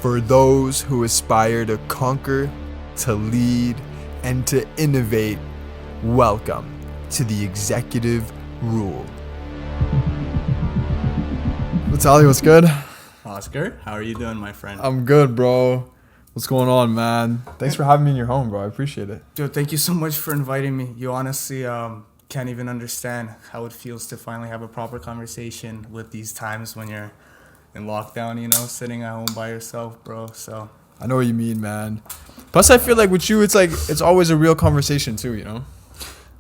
For those who aspire to conquer, to lead, and to innovate, welcome to the Executive Rule. VITOHELI, what's good? Ozgur, how are you doing, my friend? I'm good, bro. What's going on, man? Thanks for having me in your home, bro. I appreciate it. Dude, thank you so much for inviting me. You honestly can't even understand how it feels to finally have a proper conversation with these times when you're in lockdown, you know, sitting at home by yourself, bro. So I know what you mean, man. Plus, I feel like with you, it's always a real conversation too, you know?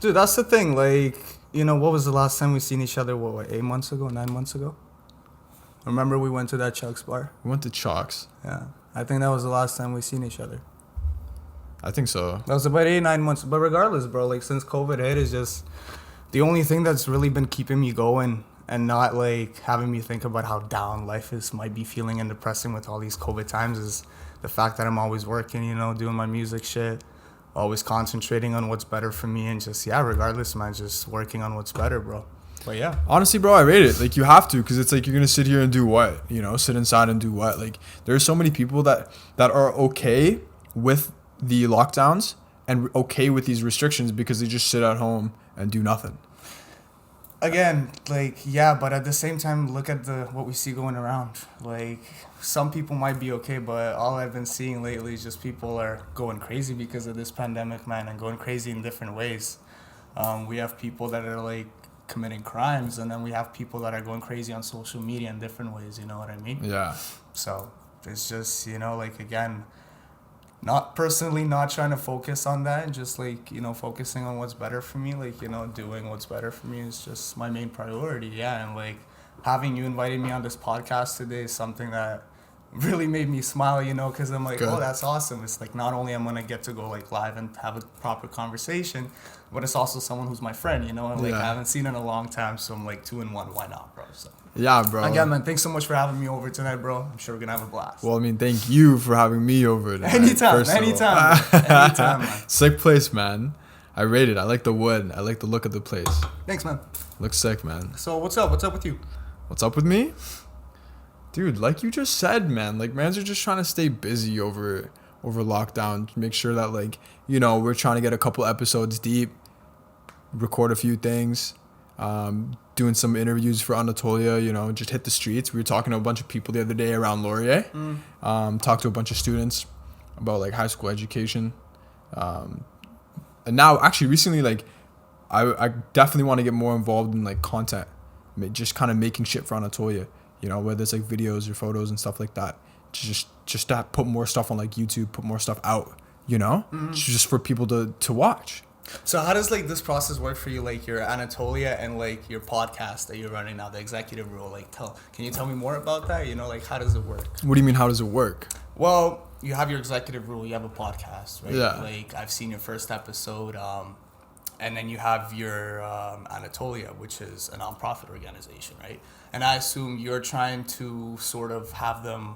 dude, that's the thing. Like, you know, what was the last time we seen each other? What 8 months ago, 9 months ago? Remember we went to that Chuck's bar? We went to Chalks. Yeah, I think that was the last time we seen each other. I think so. That was about 8-9 months. But regardless, bro, like since COVID hit, is just the only thing that's really been keeping me going and not like having me think about how down life might be feeling and depressing with all these COVID times is the fact that I'm always working, you know, doing my music shit, always concentrating on what's better for me and just, yeah, regardless, man, just working on what's better, bro. But yeah. Honestly, bro, I rate it. Like, you have to, because it's like you're going to sit here and do what? You know, sit inside and do what? Like, there's so many people that are okay with the lockdowns and okay with these restrictions because they just sit at home and do nothing. Again, like, yeah, but at the same time, look at what we see going around. Like, some people might be okay, but all I've been seeing lately is just people are going crazy because of this pandemic, man, and going crazy in different ways. We have people that are, like, committing crimes, and then we have people that are going crazy on social media in different ways, you know what I mean? Yeah. So, it's just, you know, like, again, not trying to focus on that and just like, you know, focusing on what's better for me, like, you know, doing what's better for me is just my main priority. Yeah. And like having you invited me on this podcast today is something that really made me smile, you know, because I'm like, oh, that's awesome. It's like not only I'm going to get to go like live and have a proper conversation, but it's also someone who's my friend, you know, and like I haven't seen in a long time. So I'm like 2-in-1. Why not, bro? So. Yeah, bro. Again, man, thanks so much for having me over tonight, bro. I'm sure we're going to have a blast. Well, I mean, thank you for having me over tonight. Anytime, man. Sick place, man. I rate it. I like the wood. I like the look of the place. Thanks, man. Looks sick, man. So what's up? What's up with you? What's up with me? Dude, like you just said, man. Like, mans are just trying to stay busy over lockdown. Make sure that, like, you know, we're trying to get a couple episodes deep, record a few things, doing some interviews for Anatolia, you know, just hit the streets. We were talking to a bunch of people the other day around Laurier. Talked to a bunch of students about, like, high school education. And now, actually, recently, like, I definitely want to get more involved in, like, content. Just kind of making shit for Anatolia. You know, whether it's, like, videos or photos and stuff like that. Just to put more stuff on, like, YouTube, put more stuff out, you know? Just for people to watch. So how does like this process work for you, like your Anatolia and like your podcast that you're running now, the Executive Rule? Like, can you tell me more about that? You know, like how does it work? What do you mean, how does it work? Well, you have your Executive Rule, you have a podcast, right? Yeah. Like I've seen your first episode, and then you have your Anatolia, which is a nonprofit organization, right? And I assume you're trying to sort of have them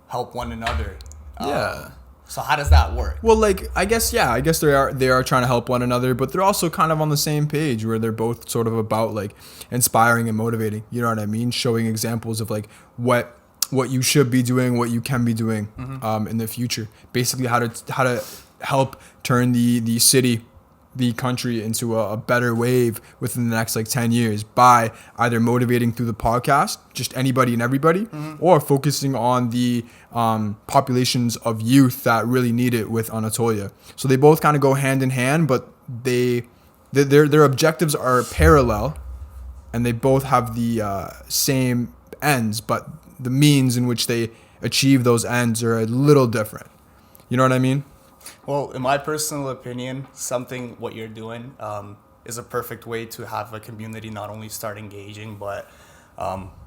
help one another. Yeah. So how does that work? Well, like, I guess they are trying to help one another, but they're also kind of on the same page where they're both sort of about, like, inspiring and motivating. You know what I mean? Showing examples of, like, what you should be doing, what you can be doing in the future. Basically, how to help turn the city, the country into a better wave within the next, like, 10 years by either motivating through the podcast, just anybody and everybody, or focusing on the populations of youth that really need it with Anatolia. So they both kind of go hand in hand, but their objectives are parallel, and they both have the same ends, but the means in which they achieve those ends are a little different. You know what I mean? Well, in my personal opinion, what you're doing is a perfect way to have a community not only start engaging, but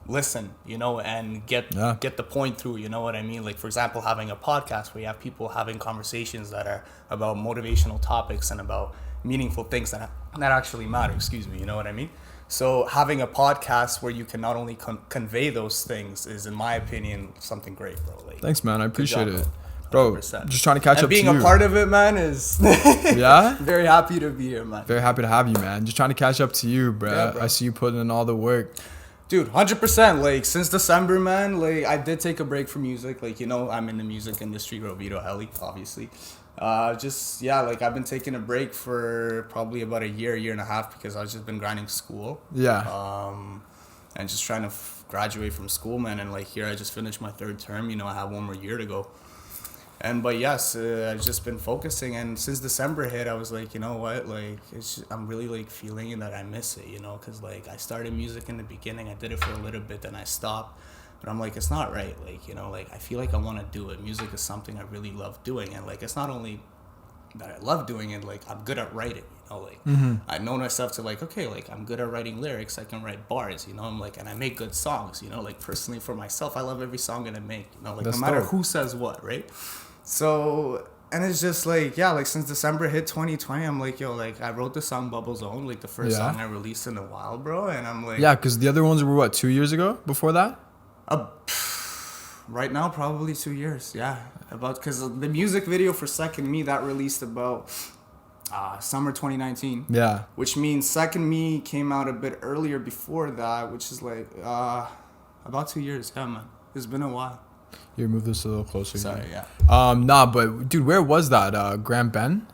listen, you know, and get the point through, you know what I mean? Like, for example, having a podcast where you have people having conversations that are about motivational topics and about meaningful things that actually matter, you know what I mean? So having a podcast where you can not only convey those things is, in my opinion, something great, bro. Like, thanks, man. I appreciate it. Bro, 100%. Just trying to catch and up to you. Being a part of it, man, is yeah. Very happy to be here, man. Very happy to have you, man. Just trying to catch up to you, bro. Yeah, bro. I see you putting in all the work. Dude, 100%. Like, since December, man, like, I did take a break from music. Like, you know, I'm in the music industry, VITOHELI, obviously. Just, yeah, like, I've been taking a break for probably about a year and a half because I've just been grinding school. Yeah. And just trying to graduate from school, man. And, like, here I just finished my third term. You know, I have one more year to go. But yes, I've just been focusing, and since December hit, I was like, you know what, like, I'm really like feeling that I miss it, you know, because like I started music in the beginning, I did it for a little bit, then I stopped, but I'm like, it's not right, like, you know, like I feel like I want to do it. Music is something I really love doing, and like it's not only that I love doing it, like I'm good at writing, you know, like I know myself to like, okay, like I'm good at writing lyrics, I can write bars, you know, I'm like, and I make good songs, you know, like personally for myself, I love every song that I make, you know, like That's no matter dope. who says what, right? So, and it's just like, yeah, like since December hit 2020, I'm like, yo, like I wrote the song Bubble Zone, like the first Yeah. song I released in a while, bro. And I'm like, Yeah, because the other ones were what, 2 years ago before that? right now, probably 2 years. Yeah. Because the music video for Second Me, that released about summer 2019. Yeah. Which means Second Me came out a bit earlier before that, which is like about 2 years. Yeah, man. It's been a while. Here, move this a little closer. Sorry, yeah. Nah, but dude, where was that? Grand Bend?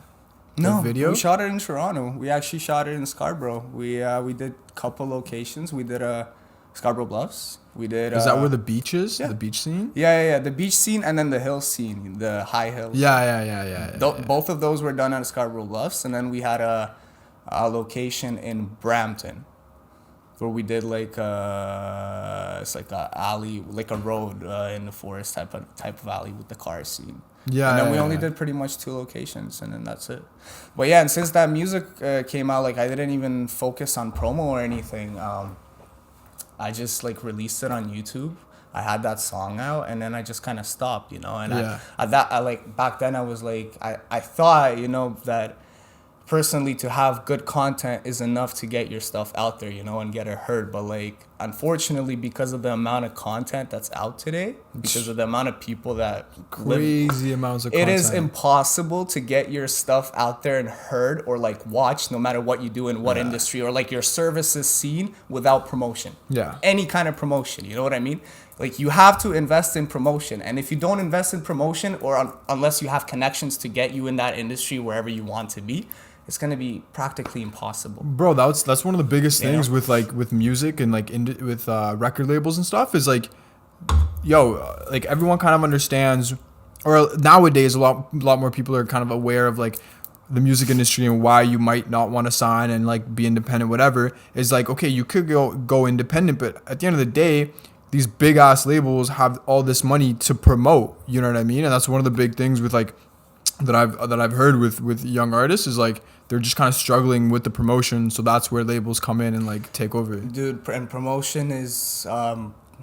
No, video? we shot it in Toronto. We actually shot it in Scarborough. We did a couple locations. We did Scarborough Bluffs. We did. Is that where the beach is? yeah. The beach scene? Yeah. The beach scene and then the hill scene, the high hills. Yeah. Both of those were done at Scarborough Bluffs, and then we had a location in Brampton, where we did like it's like a alley, like a road in the forest type of alley with the car scene. Yeah. And then we yeah, only yeah. did pretty much 2 locations, and then that's it. But yeah, and since that music came out, like I didn't even focus on promo or anything. I just like released it on YouTube. I had that song out, and then I just kind of stopped, you know. And Yeah. I like back then I was like I thought, you know, that personally to have good content is enough to get your stuff out there, you know, and get it heard. But like unfortunately, because of the amount of content that's out today, because of the amount of people that Crazy amounts of it content. is impossible to get your stuff out there and heard or like watched, no matter what you do in what industry, or like your services seen without promotion. Yeah. Any kind of promotion, you know what I mean? Like you have to invest in promotion, and if you don't invest in promotion, or unless you have connections to get you in that industry wherever you want to be, it's gonna be practically impossible. Bro, that's one of the biggest You things know? with music and like with record labels and stuff is like, yo, like everyone kind of understands, or nowadays a lot more people are kind of aware of like the music industry and why you might not want to sign and like be independent, whatever. Is like, okay, you could go independent, but at the end of the day, these big ass labels have all this money to promote. You know what I mean? And that's one of the big things with like that I've heard with young artists is like they're just kind of struggling with the promotion, so that's where labels come in and like take over. Dude, and promotion is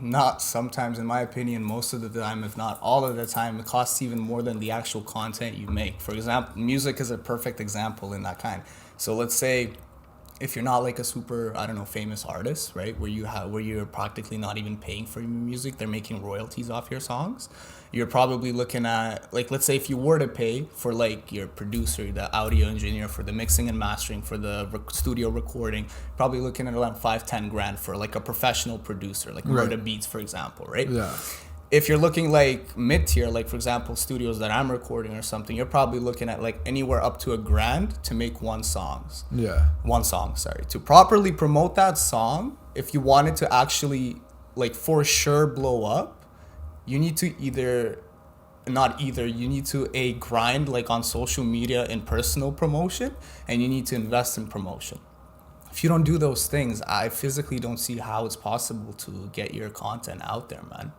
not sometimes, in my opinion, most of the time, if not all of the time, it costs even more than the actual content you make. For example, music is a perfect example in that kind. So let's say if you're not like a super, I don't know, famous artist, right, where you're practically not even paying for your music, they're making royalties off your songs. You're probably looking at, like, let's say if you were to pay for like your producer, the audio engineer, for the mixing and mastering, for the studio recording, probably looking at around 5-10 grand for like a professional producer, like Right. Murda Beats, for example, right? Yeah. If you're looking like mid-tier, like for example studios that I'm recording or something, you're probably looking at like anywhere up to $1,000 to make one song, sorry. To properly promote that song, if you wanted to actually like for sure blow up, you need to you need to grind like on social media and personal promotion, and you need to invest in promotion. If you don't do those things, I physically don't see how it's possible to get your content out there, man.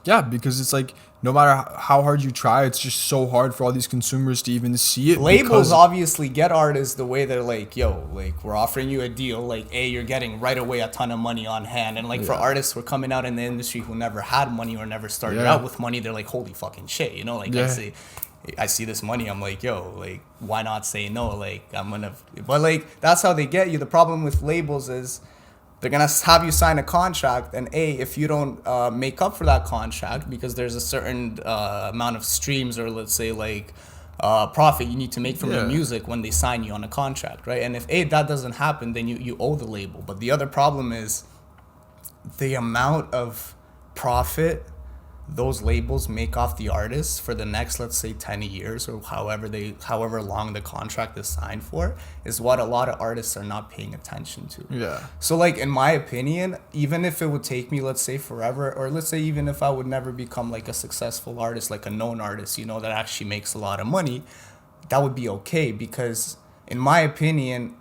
Yeah, because it's like no matter how hard you try, it's just so hard for all these consumers to even see it. Labels because- obviously get artists the way they're like, yo, like we're offering you a deal, like you're getting right away a ton of money on hand, and like for artists who are coming out in the industry who never had money or never started out with money, they're like, holy fucking shit, you know, like I see this money, I'm like, yo, like why not say no? Like but like that's how they get you. The problem with labels is they're gonna have you sign a contract, and if you don't make up for that contract, because there's a certain amount of streams, or let's say like profit you need to make from your music when they sign you on a contract, right? And if that doesn't happen, then you owe the label. But the other problem is the amount of profit those labels make off the artists for the next, let's say, 10 years or however long the contract is signed for, is what a lot of artists are not paying attention to. Yeah. So like, in my opinion, even if it would take me, let's say, forever, or let's say even if I would never become like a successful artist, like a known artist, you know, that actually makes a lot of money, that would be okay, because in my opinion,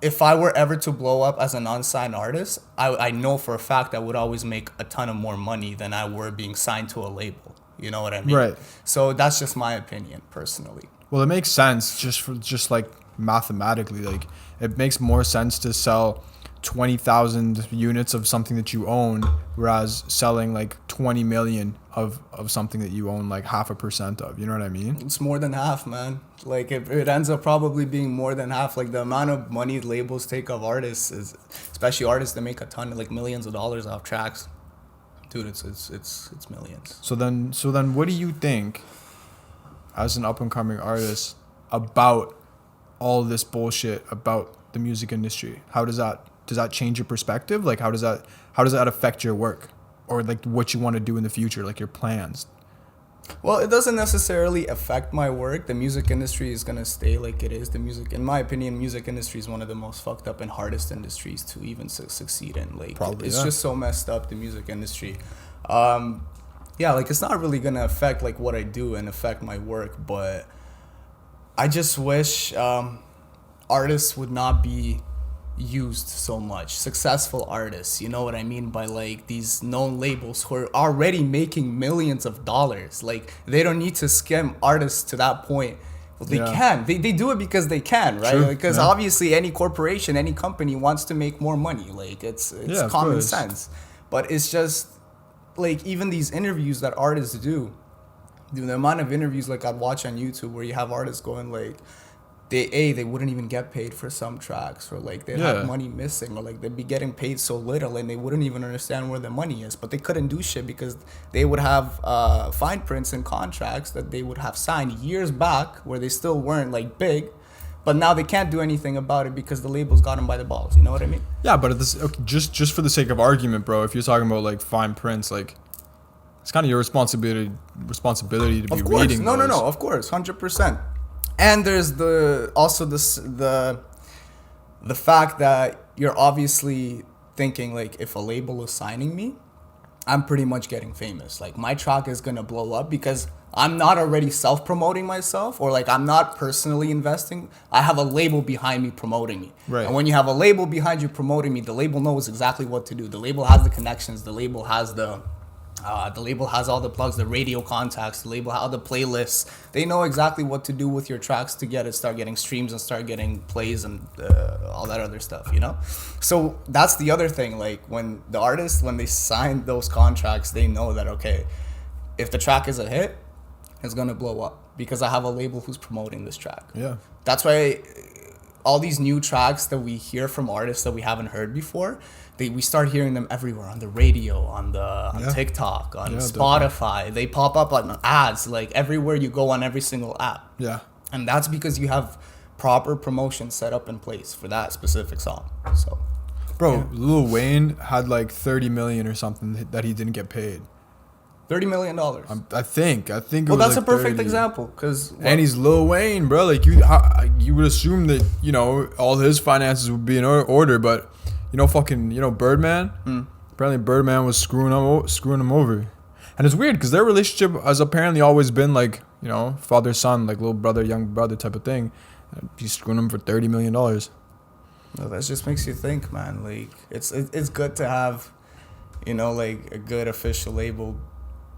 if I were ever to blow up as an unsigned artist, I know for a fact I would always make a ton of more money than I were being signed to a label. You know what I mean? Right. So that's just my opinion, personally. Well, it makes sense just like mathematically. Like, it makes more sense to sell 20,000 units of something that you own, whereas selling like 20 million of something that you own like 0.5% of. You know what I mean? It's more than half, man. Like, it ends up probably being more than half. Like, the amount of money labels take of artists is, especially artists that make a ton of like millions of dollars off tracks. Dude, it's millions. So then what do you think as an up and coming artist about all this bullshit about the music industry? How does that change your perspective? Like, how does that affect your work, or like what you want to do in the future, like your plans? Well, it doesn't necessarily affect my work. The music industry is gonna stay like it is. In my opinion, music industry is one of the most fucked up and hardest industries to even succeed in. Like, Probably, it's yeah. just so messed up, the music industry. Yeah, like, it's not really gonna affect like what I do and affect my work, but I just wish artists would not be used so much. Successful artists, you know what I mean, by like these known labels who are already making millions of dollars. Like, they don't need to skim artists to that point. Well, they can. They do it because they can, right? True. Because Yeah. obviously any corporation, any company wants to make more money. Like, it's Yeah, of common course. sense. But it's just like, even these interviews that artists do, the amount of interviews like I'd watch on YouTube where you have artists going like, they wouldn't even get paid for some tracks, or like they'd have money missing, or like they'd be getting paid so little and they wouldn't even understand where the money is, but they couldn't do shit because they would have fine prints and contracts that they would have signed years back where they still weren't like big, but now they can't do anything about it because the labels got them by the balls. You know what I mean? Yeah, but just for the sake of argument, bro, if you're talking about like fine prints, like, it's kind of your responsibility to be Of course. reading No, those. of course, 100%. And there's the fact that you're obviously thinking like, if a label is signing me, I'm pretty much getting famous. Like, my track is gonna blow up because I'm not already self-promoting myself, or like I'm not personally investing. I have a label behind me promoting me. Right. And when you have a label behind you promoting me, the label knows exactly what to do. The label has the connections. The label has all the plugs, the radio contacts, the label, all the playlists. They know exactly what to do with your tracks to start getting streams and start getting plays and all that other stuff, you know? So that's the other thing. Like, when the artists, when they sign those contracts, they know that, okay, if the track is a hit, it's going to blow up because I have a label who's promoting this track. Yeah. That's why all these new tracks that we hear from artists that we haven't heard before, we start hearing them everywhere, on the radio, on TikTok, on Spotify. Definitely. They pop up on ads, like everywhere you go, on every single app. Yeah. And that's because you have proper promotion set up in place for that specific song. So, bro, Lil Wayne had like 30 million or something that he didn't get paid. $30 million. I think it well, was that's like a perfect 30. example, because And he's Lil Wayne, bro. Like, you would assume that, you know, all his finances would be in order, but Birdman. Apparently Birdman was screwing him over, and it's weird because their relationship has apparently always been like, you know, father son, like little brother young brother type of thing. And he's screwing him for $30 million. No, that just makes you think, man. Like, it's good to have, you know, like a good official label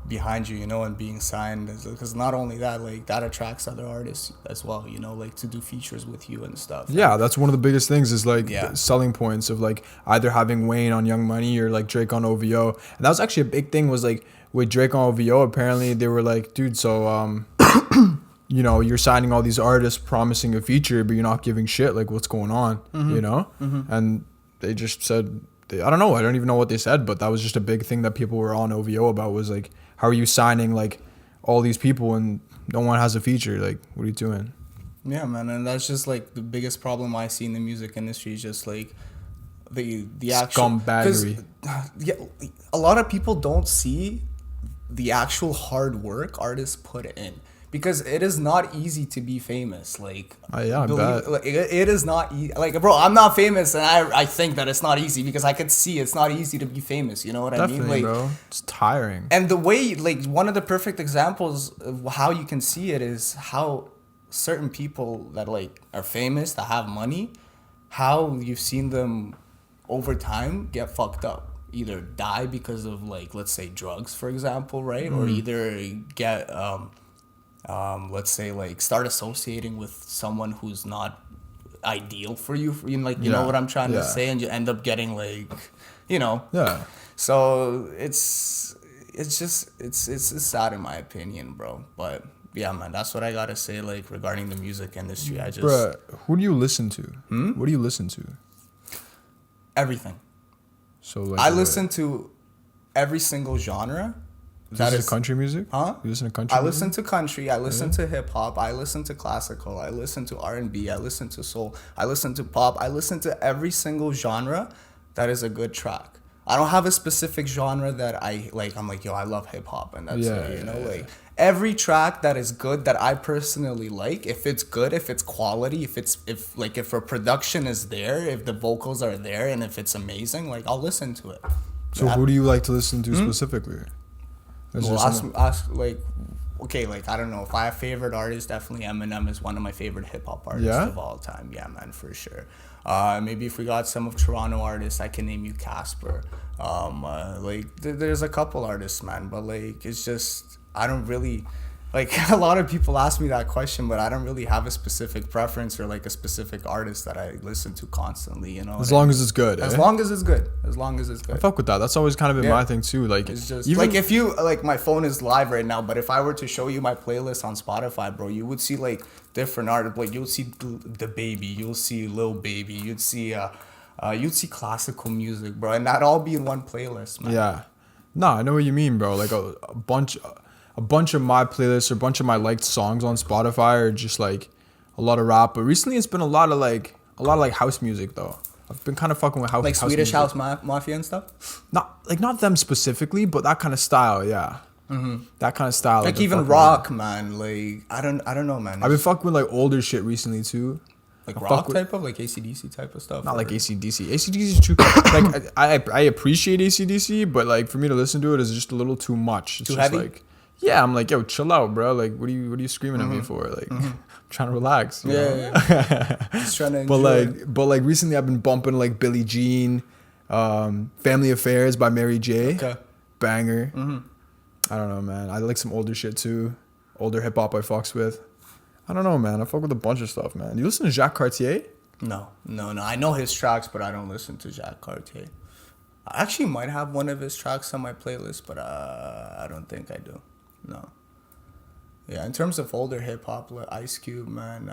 behind you, you know, and being signed, because not only that, like, that attracts other artists as well, you know, like to do features with you and stuff. Yeah, that's one of the biggest things is like selling points of like either having Wayne on Young Money or like Drake on OVO. And that was actually a big thing, was like with Drake on OVO, apparently they were like, dude, so you know, you're signing all these artists promising a feature, but you're not giving shit, like what's going on, you know? And they just said, I don't know, I don't even know what they said, but that was just a big thing that people were on OVO about, was like, how are you signing like all these people and no one has a feature? Like, what are you doing? Yeah, man, and that's just like the biggest problem I see in the music industry, is just like the actual scumbaggery. Yeah, a lot of people don't see the actual hard work artists put in, because it is not easy to be famous. Like, Yeah, I bet. like, it is not like, bro, I'm not famous, and I think that it's not easy, because I could see it's not easy to be famous. You know what Definitely, I mean? Like, bro. It's tiring. and the way, like, one of the perfect examples of how you can see it is how certain people that, like, are famous, that have money, how you've seen them over time get fucked up. Either die because of, like, let's say drugs, for example, right? Or either get, let's say, like, start associating with someone who's not ideal for you. You know, like, you know what I'm trying to say? And you end up getting, like, you know. Yeah. So it's sad in my opinion, bro. But yeah, man, that's what I gotta say, like, regarding the music industry. I just, Bruh, who do you listen to? What do you listen to? everything. So like, I listen to every single genre. That is country music? Huh? You listen to country I music? listen to country. I listen to hip hop. I listen to classical. I listen to R&B. I listen to soul. I listen to pop. I listen to every single genre that is a good track. I don't have a specific genre that I like. I'm like, yo, I love hip hop, and that's it. You know, like, every track that is good that I personally like, if it's good, if it's quality, if a production is there, if the vocals are there, and if it's amazing, like, I'll listen to it. So who do you like to listen to specifically? Well, ask like, okay, like, I don't know, if I have favorite artists, definitely Eminem is one of my favorite hip hop artists of all time. Yeah, man, for sure. Maybe if we got some of Toronto artists, I can name you Casper. Like, there's a couple artists, man, but, like, it's just, I don't really, like, a lot of people ask me that question, but I don't really have a specific preference or, like, a specific artist that I listen to constantly, you know. As long as it's good. As long as it's good. As long as it's good. I fuck with that. That's always kind of been my thing too. Like, it's just even, like, if you, like, my phone is live right now, but if I were to show you my playlist on Spotify, bro, you would see, like, different artists. Like, you'll see the Baby, you'll see Lil Baby, you'd see classical music, bro, and that'd all be in one playlist, man. Yeah. No, I know what you mean, bro. Like, a bunch of my playlists or a bunch of my liked songs on Spotify are just like a lot of rap. But recently it's been a lot of like house music though. I've been kind of fucking with house. Like house Swedish music. House Mafia and stuff. Not them specifically, but that kind of style. Yeah. That kind of style. Like, even rock, man. Like, I don't know, man. I've been fucking with, like, older shit recently too. Like, rock type of, like, AC/DC type of stuff. Not like AC/DC. AC/DC is too. Like, I appreciate AC/DC, but, like, for me to listen to it is just a little too much. It's too just heavy? like, yeah, I'm like, yo, chill out, bro. Like, what are you screaming at me for? Like, I'm trying to relax. You know? Just trying to enjoy. But like recently I've been bumping like Billie Jean, Family Affairs by Mary J. Okay. Banger. I don't know, man. I like some older shit too. Older hip hop I fucks with. I don't know, man. I fuck with a bunch of stuff, man. You listen to Jacques Cartier? No. I know his tracks, but I don't listen to Jacques Cartier. I actually might have one of his tracks on my playlist, but I don't think I do. No. Yeah, in terms of older hip hop, like Ice Cube, man,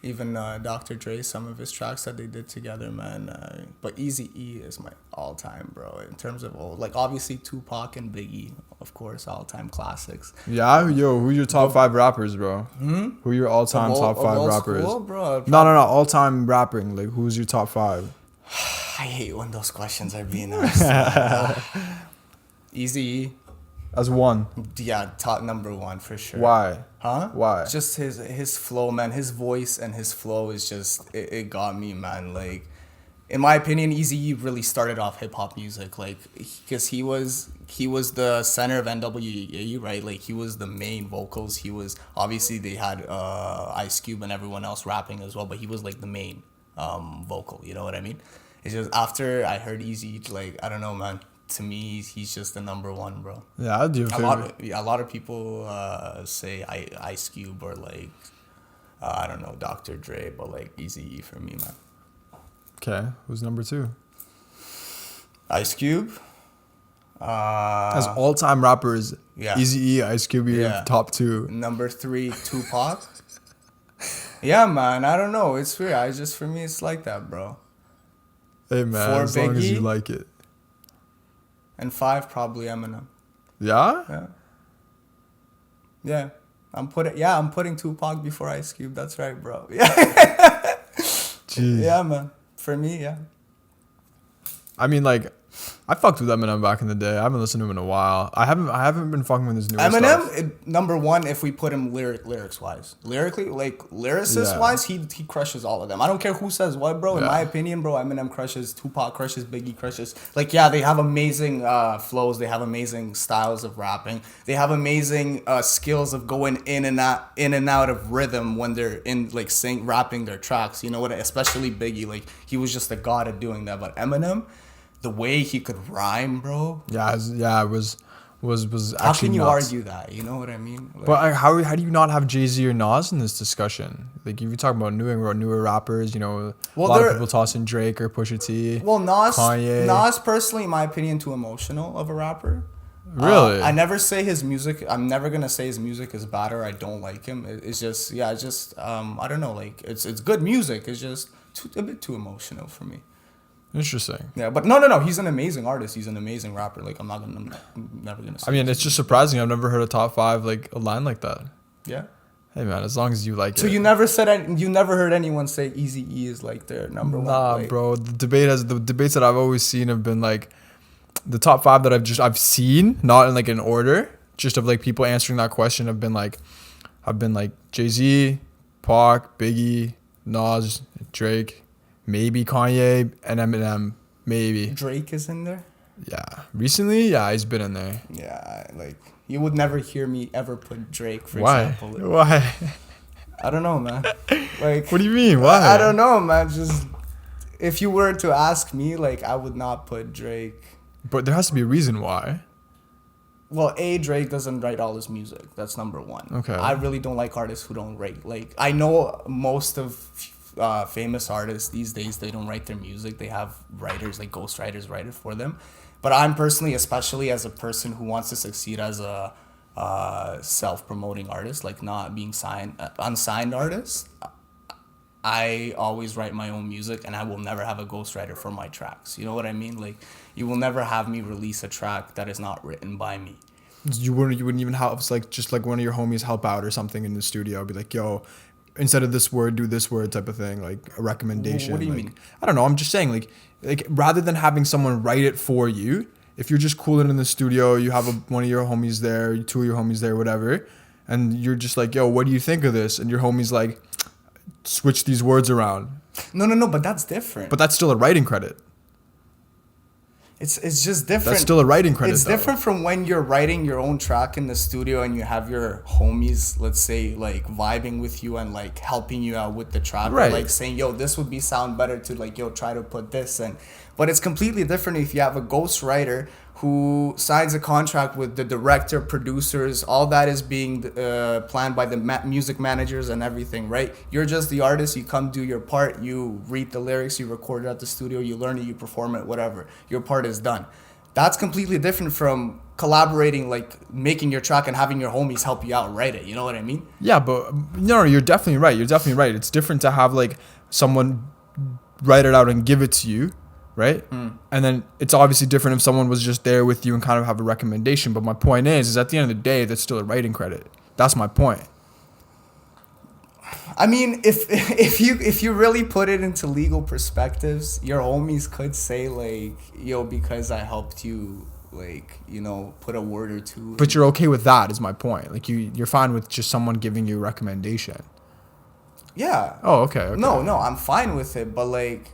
even Dr. Dre, some of his tracks that they did together, man. But Eazy-E is my all-time, bro. In terms of old, like, obviously Tupac and Biggie, of course, all-time classics. Yeah, yo, who's your top 5 rappers, bro? Who are your all-time top 5 rappers? School, bro, no, all-time rapping. Like, who's your top 5? I hate when those questions are being asked. Eazy-E. As one. Yeah, top number 1 for sure. Why? Huh? Why? Just his flow, man. His voice and his flow is just, it got me, man. Like, in my opinion, Eazy-E really started off hip hop music, like, because he was the center of NWA, right? Like, he was the main vocals. He was, obviously they had Ice Cube and everyone else rapping as well, but he was like the main vocal. You know what I mean? It's just after I heard Eazy, like, I don't know, man. To me, he's just the number 1, bro. Yeah, I'd do a lot of people say Ice Cube or, like, I don't know, Dr. Dre, but, like, Eazy-E for me, man. Okay, who's number 2? Ice Cube. As all-time rappers, yeah. Eazy-E, Ice Cube, your top 2. Number 3, Tupac. Yeah, man, I don't know. It's weird. For me, it's like that, bro. Hey, man, 4, as long Biggie, as you like it. And 5, probably Eminem. Yeah? Yeah. I'm putting Tupac before Ice Cube. That's right, bro. Yeah. Jeez. Yeah, man. For me, yeah. I mean, like, I fucked with Eminem back in the day. I haven't listened to him in a while. I haven't been fucking with his newer Eminem, stuff. number one, if we put him lyrics wise, lyricist wise, he crushes all of them. I don't care who says what, bro. In my opinion, bro, Eminem crushes, Tupac crushes, Biggie crushes. Like, yeah, they have amazing flows. They have amazing styles of rapping. They have amazing skills of going in and out of rhythm when they're in like rapping their tracks. You know what? Especially Biggie, like he was just a god at doing that. But Eminem, the way he could rhyme, bro. It was How actually can you nuts. argue that? You know what I mean? Like, But how do you not have Jay-Z or Nas in this discussion? Like, if you talk about newer rappers, you know, a lot of people tossing Drake or Pusha T. well, Kanye. Nas, personally, in my opinion, too emotional of a rapper. Really? I never say his music. I'm never gonna say his music is bad or I don't like him. It's just I don't know. Like it's good music. It's just a bit too emotional for me. Interesting. Yeah, but no. He's an amazing artist. He's an amazing rapper. Like I'm never gonna say. I mean, it's just surprising. I've never heard a top 5 like a line like that. Yeah. Hey man, as long as you like it. So you never heard anyone say Eazy-E is like their number one. Nah, like, bro. The debates that I've always seen have been like the top 5 that I've seen, not in like an order, just of like people answering that question have been like Jay-Z, Pac, Biggie, Nas, Drake, maybe Kanye, and Eminem, maybe. Drake is in there. Yeah. Recently, yeah, he's been in there. Yeah, like you would never hear me ever put Drake, for Why? example. Why? I don't know, man. Like, What do you mean? Why? I don't know, man. Just if you were to ask me, like, I would not put Drake. But there has to be a reason why. Well, Drake doesn't write all his music. That's number one. Okay. I really don't like artists who don't write. Like, I know most of famous artists these days, they don't write their music. They have writers, like ghostwriters, write it for them. But I'm personally, especially as a person who wants to succeed as a self-promoting artist, like not being unsigned artist, I always write my own music, and I will never have a ghostwriter for my tracks. You know what I mean? Like, you will never have me release a track that is not written by me. You wouldn't even help, like, just like one of your homies help out or something in the studio, be like, yo, instead of this word, do this word type of thing, like a recommendation. What do you like, mean? I don't know. I'm just saying, like rather than having someone write it for you, if you're just cooling in the studio, you have one of your homies there, 2 of your homies there, whatever, and you're just like, yo, what do you think of this? And your homie's like, switch these words around. No, but that's different. But that's still a writing credit. It's just different. That's still a writing credit. It's different from when you're writing your own track in the studio and you have your homies, let's say, like vibing with you and like helping you out with the track, Right. or like saying, yo, this would be sound better to like, yo, try to put this in. But it's completely different if you have a ghostwriter who signs a contract with the director, producers, all that is being planned by the music managers and everything, right? You're just the artist, you come do your part, you read the lyrics, you record it at the studio, you learn it, you perform it, whatever. Your part is done. That's completely different from collaborating, like making your track and having your homies help you out write it. You know what I mean? Yeah, but no, you're definitely right. You're definitely right. It's different to have like someone write it out and give it to you, right? And then it's obviously different if someone was just there with you and kind of have a recommendation. But my point is at the end of the day, that's still a writing credit. That's my point. I mean, if you really put it into legal perspectives, your homies could say like, yo, because I helped you, like, you know, put a word or two. But you're okay with that is my point. Like you're fine with just someone giving you a recommendation. Yeah. Oh, okay. No, I'm fine with it, but like,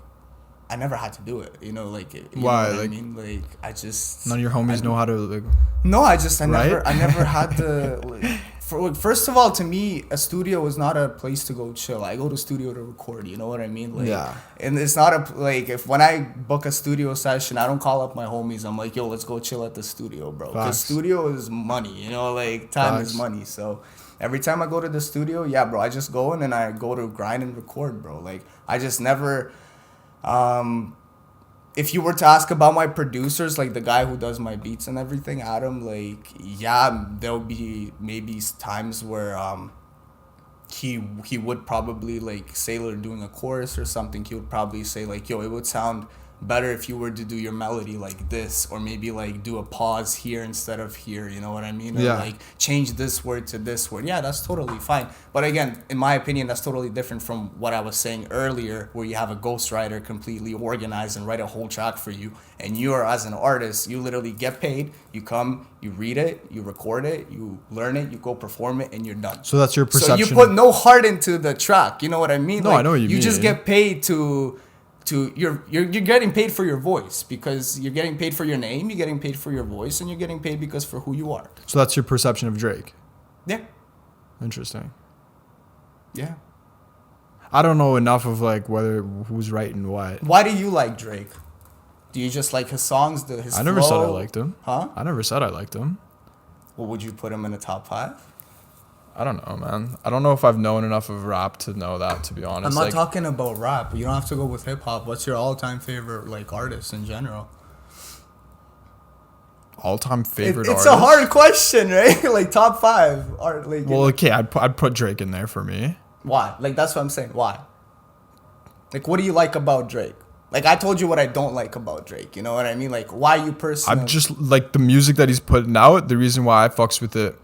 I never had to do it. You know, like, you why? Know what like, I mean, like, I just none of your homies know how to like. No, I Right? never had to. Like, first of all, to me, a studio is not a place to go chill. I go to studio to record. You know what I mean? Like, Yeah. And it's not like when I book a studio session, I don't call up my homies. I'm like, yo, let's go chill at the studio, bro. Because studio is money. You know, like time is money. So every time I go to the studio, yeah, bro, I just go in and I go to grind and record, bro. Like I just never. If you were to ask about my producers, like the guy who does my beats and everything, Adam, like, yeah, there'll be maybe times where he would probably, like, say, like, doing a chorus or something, he would probably say, like, yo, it would sound better if you were to do your melody like this, or maybe like do a pause here instead of here, you know what I mean? Or Yeah. like change this word to this word. Yeah, that's totally fine. But again, in my opinion, that's totally different from what I was saying earlier, where you have a ghostwriter completely organized and write a whole track for you. And you are, as an artist, you literally get paid, you come, you read it, you record it, you learn it, you go perform it, and you're done. So that's your perception. So you put no heart into the track, you know what I mean? No, I know what you mean. You just get paid to you're getting paid for your voice, because you're getting paid for your name, you're getting paid for your voice, and you're getting paid because for who you are. So that's your perception of Drake. Yeah. Interesting. Yeah. I don't know enough of like whether who's right and what. Why do you like Drake? Do you just like his songs, his I never said I flow? liked him. Huh? I never said I liked him. Well, would you put him in the top 5? I don't know, man. I don't know if I've known enough of rap to know that, to be honest. I'm not Like, talking about rap. You don't have to go with hip hop. What's your all-time favorite like artist in general? all-time favorite It's artist. a hard question, right? Like top 5 art. Like, Well, okay, I'd put Drake in there for me. why? Like that's what I'm saying. Why? Like, what do you like about Drake? Like, I told you what I don't like about Drake. You know what I mean? Like, why you personally? I'm just like the music that he's putting out. The reason why I fucks with it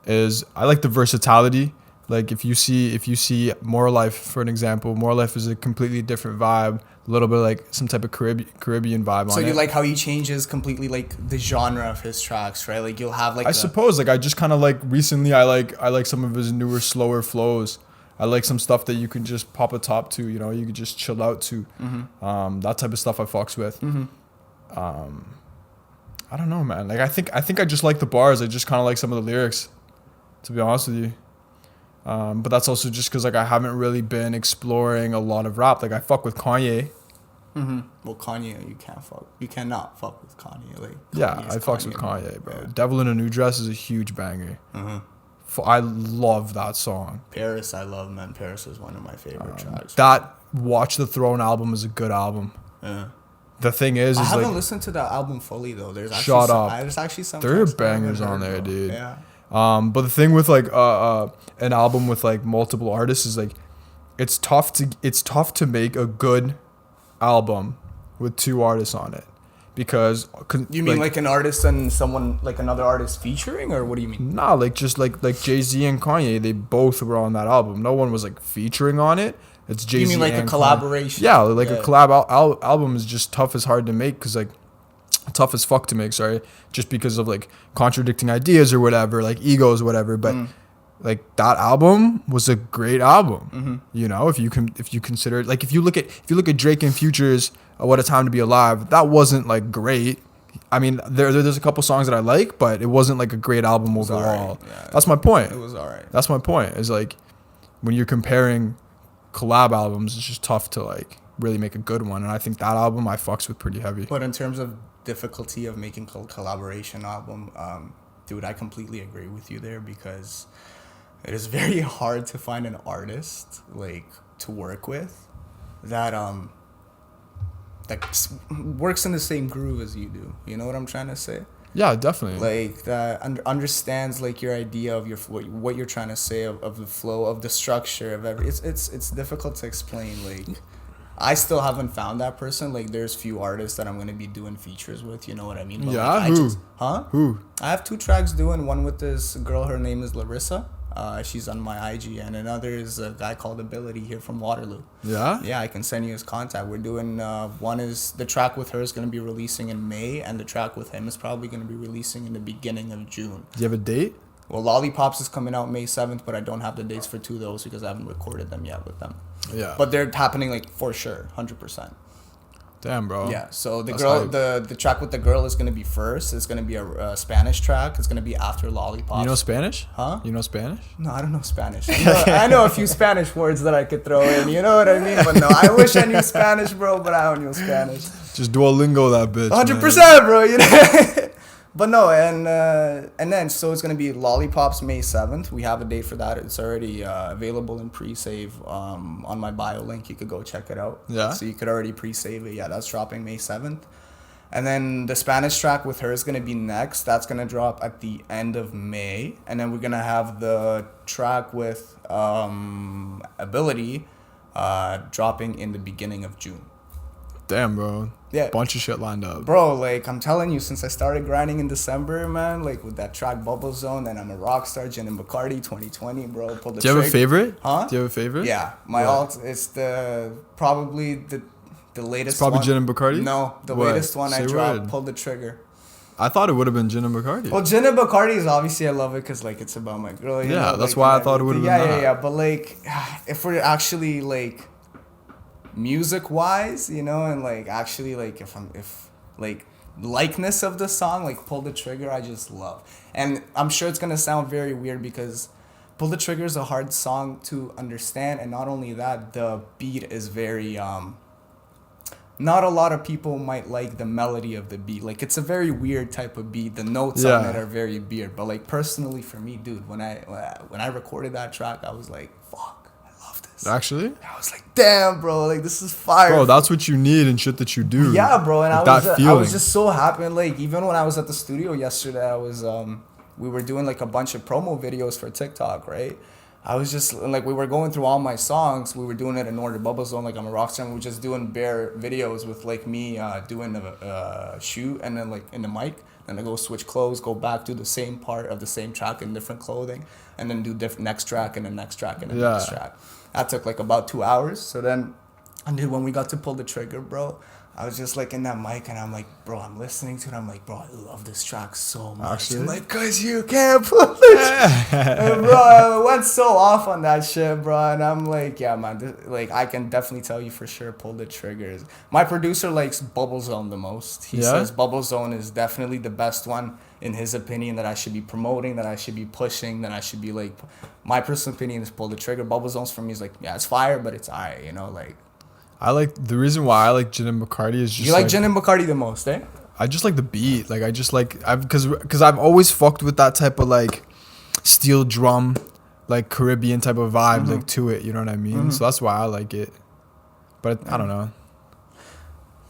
is I like the versatility. Like if you see More Life, for an example, More Life is a completely different vibe, a little bit like some type of Caribbean vibe So on you it. like how he changes completely like the genre of his tracks, right? Like you'll have like I suppose like I just kind of like recently I like some of his newer slower flows. I like some stuff that you can just pop a top to, you know, you could just chill out to. That type of stuff I fucks with. I don't know, man. Like I think I just like the bars. I just kind of like some of the lyrics, to be honest with you. But that's also just because like I haven't really been exploring a lot of rap. Like I fuck with Kanye. Well, Kanye, you cannot fuck with Kanye. Like Yeah, Kanye's I fucks with Kanye, bro. Yeah. Devil in a New Dress is a huge banger. I love that song. Paris, I love, man. Paris is one of my favorite tracks. That Watch the Throne album is a good album. Yeah. The thing is I haven't like listened to that album fully though. There's actually Shut some, up. There's actually some. there are tracks that I haven't bangers on heard, there, bro. dude. Yeah. But the thing with like an album with like multiple artists is like it's tough to make a good album with 2 artists on it, because You mean like an artist and someone like another artist featuring, or what do you mean? nah, like just like Jay-Z and Kanye, they both were on that album. No one was like featuring on it. It's Jay-Z. You mean like a and collaboration? Kanye. Yeah, like a collab album is just tough as hard to make, because like tough as fuck to make, sorry, just because of like contradicting ideas or whatever, like egos or whatever. But like that album was a great album. You know, if you consider it, like if you look at Drake and Future's What a Time to Be Alive, that wasn't like great. I mean, there's a couple songs that I like, but it wasn't like a great album overall. Alright. Yeah, That's my point. It was alright. That's my point. Is like when you're comparing collab albums, it's just tough to like really make a good one. And I think that album I fucks with pretty heavy. But in terms of difficulty of making collaboration album, dude, I completely agree with you there, because it is very hard to find an artist like to work with that works in the same groove as you do. You know what I'm trying to say? Yeah, definitely. Like that understands like your idea of your what you're trying to say of the flow, of the structure of every. It's difficult to explain. Like I still haven't found that person. Like there's few artists that I'm gonna be doing features with. You know what I mean? But Yeah, like, who? Who? I have 2 tracks doing. One with this girl. Her name is Larissa. She's on my IG, and another is a guy called Ability here from Waterloo. Yeah? Yeah, I can send you his contact. We're doing one is the track with her is going to be releasing in May, and the track with him is probably going to be releasing in the beginning of June. Do you have a date? Well, Lollipops is coming out May 7th, but I don't have the dates for 2 of those because I haven't recorded them yet with them. Yeah. But they're happening like for sure, 100%. Damn, bro. Yeah, so the That's girl, hype. the track with the girl is gonna be first. It's gonna be a Spanish track. It's gonna be after Lollipops. You know Spanish? Huh? You know Spanish? No, I don't know Spanish. I know a few Spanish words that I could throw in. You know what I mean? But no, I wish I knew Spanish, bro. But I don't know Spanish. Just Duolingo that bitch. 100%, bro. You know. But no, and then so it's gonna be Lollipops May 7th. We have a date for that. It's already available in pre-save on my bio link. You could go check it out. Yeah. So you could already pre-save it. Yeah, that's dropping May 7th. And then the Spanish track with her is gonna be next. That's gonna drop at the end of May. And then we're gonna have the track with Ability dropping in the beginning of June. Damn, bro. Yeah. Bunch of shit lined up. Bro, like, I'm telling you, since I started grinding in December, man, like, with that track Bubble Zone, and I'm a Rockstar, Gin and Bacardi 2020, bro. Pulled the Do you have a favorite? Huh? Do you have a favorite? Yeah. My What? alt, it's probably the latest It's probably one. Gin and Bacardi? No, the What? latest one I Say dropped, word. Pulled the Trigger. I thought it would have been Gin and Bacardi. Well, Gin and Bacardi is obviously, I love it because, like, it's about my girl. You Yeah, know, that's like, why and I thought it would've everything. been Yeah, that. But, like, if we're actually, like, music-wise, you know, and, like, actually, like, like, likeness of the song, like, Pull the Trigger, I just love. And I'm sure it's going to sound very weird because Pull the Trigger is a hard song to understand. And not only that, the beat is very, not a lot of people might like the melody of the beat. Like, it's a very weird type of beat. The notes on Yeah. it are very weird. But, like, personally for me, dude, when I recorded that track, I was like, fuck, I love this. Actually? I was like, damn, bro, like, this is fire. Bro, that's what you need and shit that you do. Yeah, bro, and Like, I was just so happy. And, like, even when I was at the studio yesterday, I was we were doing like a bunch of promo videos for TikTok, right? I was just like, we were going through all my songs. We were doing it in order, Bubble Zone, like I'm a rock star. And we were just doing bare videos with like me doing a shoot and then like in the mic. Then I go switch clothes, go back, do the same part of the same track in different clothing, and then do different next track and the next track and the next track. That took like about 2 hours. So then, and dude, when we got to Pull the Trigger, bro, I was just like in that mic and I'm like, bro, I'm listening to it. I'm like, bro, I love this track so much. Actually? I'm like, cause you can't pull it. And bro, I went so off on that shit, bro. And I'm like, yeah, man, like I can definitely tell you for sure, Pull the Triggers. My producer likes Bubble Zone the most. He says Bubble Zone is definitely the best one in his opinion that I should be promoting, that I should be pushing, that I should be like, my personal opinion is Pull the Trigger. Bubble Zones for me is like, yeah, it's fire, but it's alright, you know, like. I like the reason why I like Gin and Bacardi is just You like Gin and Bacardi the most, eh? I just like the beat. Like I just like because I've always fucked with that type of like steel drum, like Caribbean type of vibe like to it. You know what I mean? So that's why I like it. But I don't know.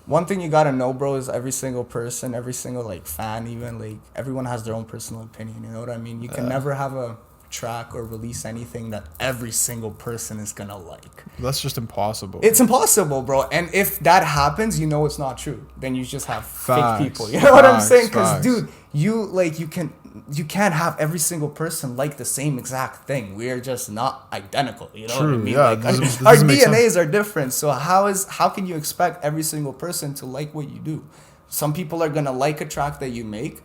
One thing you gotta know, bro, is every single person, every single like fan, even like everyone has their own personal opinion. You know what I mean? You can never have a track or release anything that every single person is gonna like. That's just impossible. It's impossible, bro. And if that happens, you know it's not true. Then you just have Facts. fake people. You know what I'm Facts, saying? Because facts. dude, you can't have every single person like the same exact thing. We're just not identical. You know what I True, mean? yeah, Like, this our doesn't make DNAs are different. So how can you expect every single person to like what you do? Some people are gonna like a track that you make.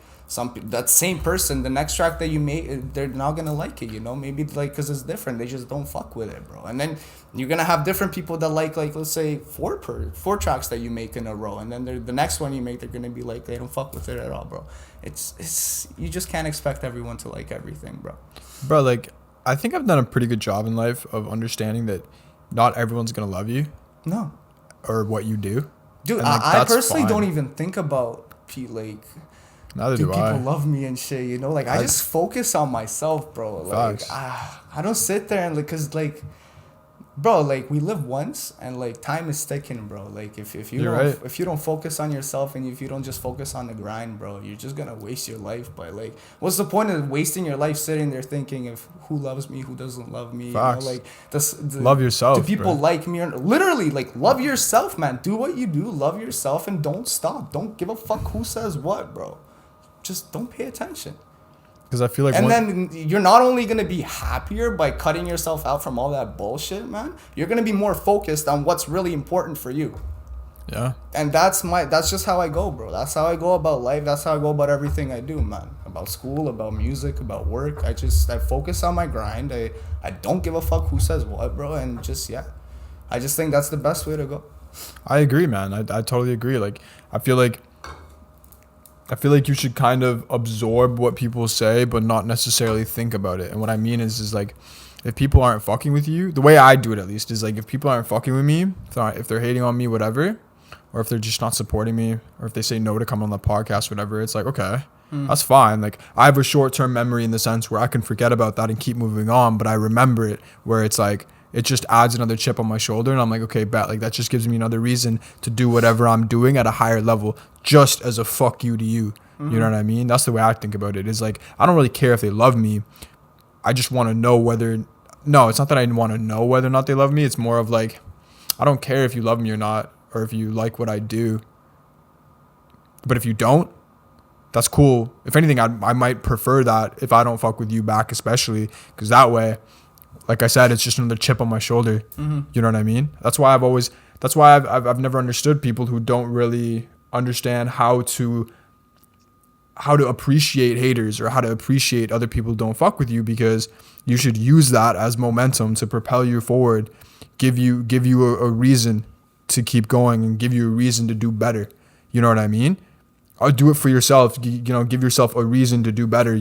That same person, the next track that you make, they're not gonna like it, you know. Maybe like because it's different, they just don't fuck with it, bro. And then you're gonna have different people that like let's say four tracks that you make in a row, and then the next one you make, they're gonna be like they don't fuck with it at all, bro. It's you just can't expect everyone to like everything, bro. Bro, like I think I've done a pretty good job in life of understanding that not everyone's gonna love you No, or what you do. dude, And, like, I that's personally fine. don't even think about like. Neither Dude, do people I. love me and shit, you know? Like, I just focus on myself, bro. Like, Facts. I don't sit there and, like, because, like, bro, like, we live once and, like, time is ticking, bro. Like, if you You're don't right. if you don't focus on yourself and if you don't just focus on the grind, bro, you're just gonna waste your life by, like, what's the point of wasting your life sitting there thinking of who loves me, who doesn't love me, Facts. you know? Like, Love yourself, do people bro. like me? Or, literally, like, love yourself, man. Do what you do, love yourself, and don't stop. Don't give a fuck who says what, bro. Just don't pay attention. Because I feel like And then you're not only going to be happier by cutting yourself out from all that bullshit, man. You're going to be more focused on what's really important for you. yeah. And that's just how I go, bro. That's how I go about life. That's how I go about everything I do, man. About school, about music, about work. I focus on my grind. I don't give a fuck who says what, bro. And just, yeah. I just think that's the best way to go. I agree, man. I totally agree. Like I feel like you should kind of absorb what people say, but not necessarily think about it. And what I mean is like, if people aren't fucking with you, the way I do it at least is like, if people aren't fucking with me, if they're hating on me, whatever, or if they're just not supporting me, or if they say no to come on the podcast, whatever, it's like, okay, that's fine. Like I have a short-term memory in the sense where I can forget about that and keep moving on, but I remember it where it's like, it just adds another chip on my shoulder and I'm like, okay, bet, like that just gives me another reason to do whatever I'm doing at a higher level just as a fuck you to you. You know what I mean? That's the way I think about it. Is like, I don't really care if they love me. I just want to know no, it's not that I want to know whether or not they love me. It's more of like, I don't care if you love me or not. or if you like what I do. But if you don't, that's cool. If anything, I might prefer that if I don't fuck with you back, especially because that way, like I said, it's just another chip on my shoulder. Mm-hmm. You know what I mean? That's why I've never understood people who don't really understand how to appreciate haters or how to appreciate other people who don't fuck with you, because you should use that as momentum to propel you forward, give you a reason to keep going and give you a reason to do better. You know what I mean? Or do it for yourself, give yourself a reason to do better,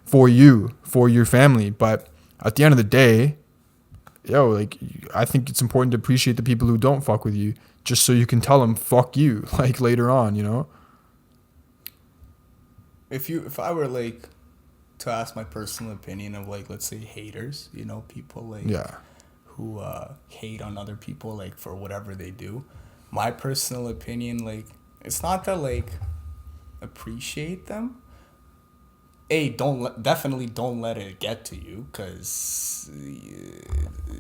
for you, for your family. But at the end of the day, I think it's important to appreciate the people who don't fuck with you, just so you can tell them fuck you, like later on, If I were like to ask my personal opinion of like, let's say haters, people like who hate on other people like for whatever they do, my personal opinion, like, it's not that like appreciate them. Definitely don't let it get to you, because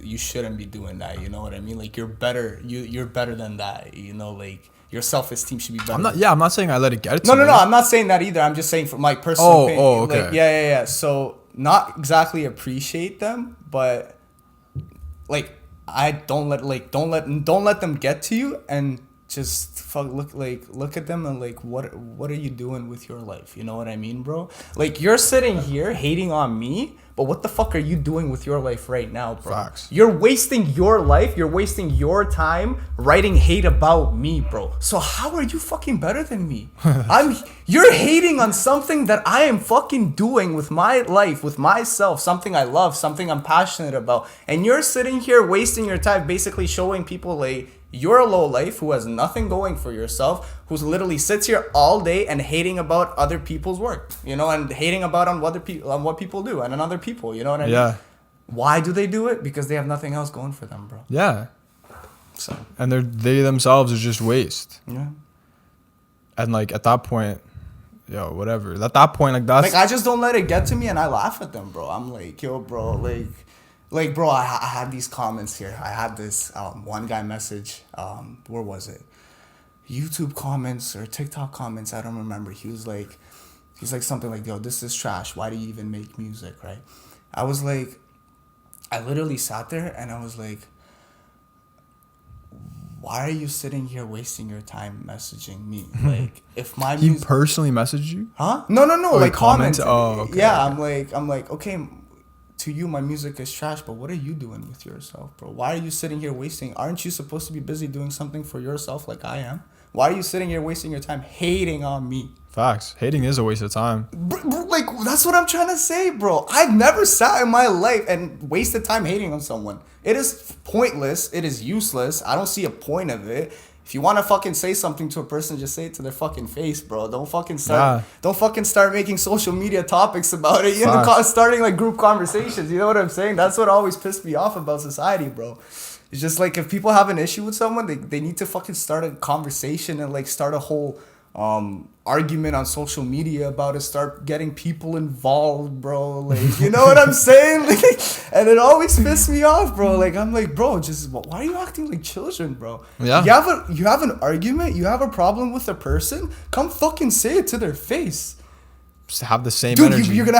you shouldn't be doing that. You know what I mean? Like, you're better. You're better than that. Like, your self-esteem should be better. I'm not saying I let it get to No. me. I'm not saying that either. I'm just saying from my personal opinion. Oh, okay. Like, yeah. So not exactly appreciate them, but like don't let them get to you, and just look at them and like, what are you doing with your life? You know what I mean, bro? Like, you're sitting here hating on me, but what the fuck are you doing with your life right now, bro? Facts. You're wasting your life, you're wasting your time writing hate about me, bro. So how are you fucking better than me? You're hating on something that I am fucking doing with my life, with myself, something I love, something I'm passionate about. And you're sitting here wasting your time basically showing people like you're a low life who has nothing going for yourself, who's literally sits here all day and hating about other people's work, and hating about on what people do and on other people, you know what I mean? Yeah. Why do they do it? Because they have nothing else going for them, bro. Yeah. So. And they themselves are just waste. Yeah. And like at that point, whatever. At that point, like that's like, I just don't let it get to me, and I laugh at them, bro. I'm like, yo, bro, like, bro, I had these comments here. I had this one guy message. Where was it? YouTube comments or TikTok comments. I don't remember. He's like something like, yo, this is trash. Why do you even make music, right? I was like, I literally sat there and I was like, why are you sitting here wasting your time messaging me? Like, if my he music... personally messaged you? Huh? No. Like comments. Oh, okay. Yeah, I'm like, okay, to you, my music is trash, but what are you doing with yourself, bro? Why are you sitting here wasting? Aren't you supposed to be busy doing something for yourself like I am? Why are you sitting here wasting your time hating on me? Facts. Hating is a waste of time. Bro, like, that's what I'm trying to say, bro. I've never sat in my life and wasted time hating on someone. It is pointless. It is useless. I don't see a point of it. If you want to fucking say something to a person, just say it to their fucking face, bro. Don't fucking start making social media topics about it. Starting like group conversations. You know what I'm saying? That's what always pissed me off about society, bro. It's just like, if people have an issue with someone, they need to fucking start a conversation and like start a whole argument on social media about it. Start getting people involved, bro. Like, you know what I'm saying? Like, and it always pisses me off, bro. Like, I'm like, bro, just why are you acting like children, bro? Yeah. You have an argument, you have a problem with a person, come fucking say it to their face. Just have the same Dude, energy. you're gonna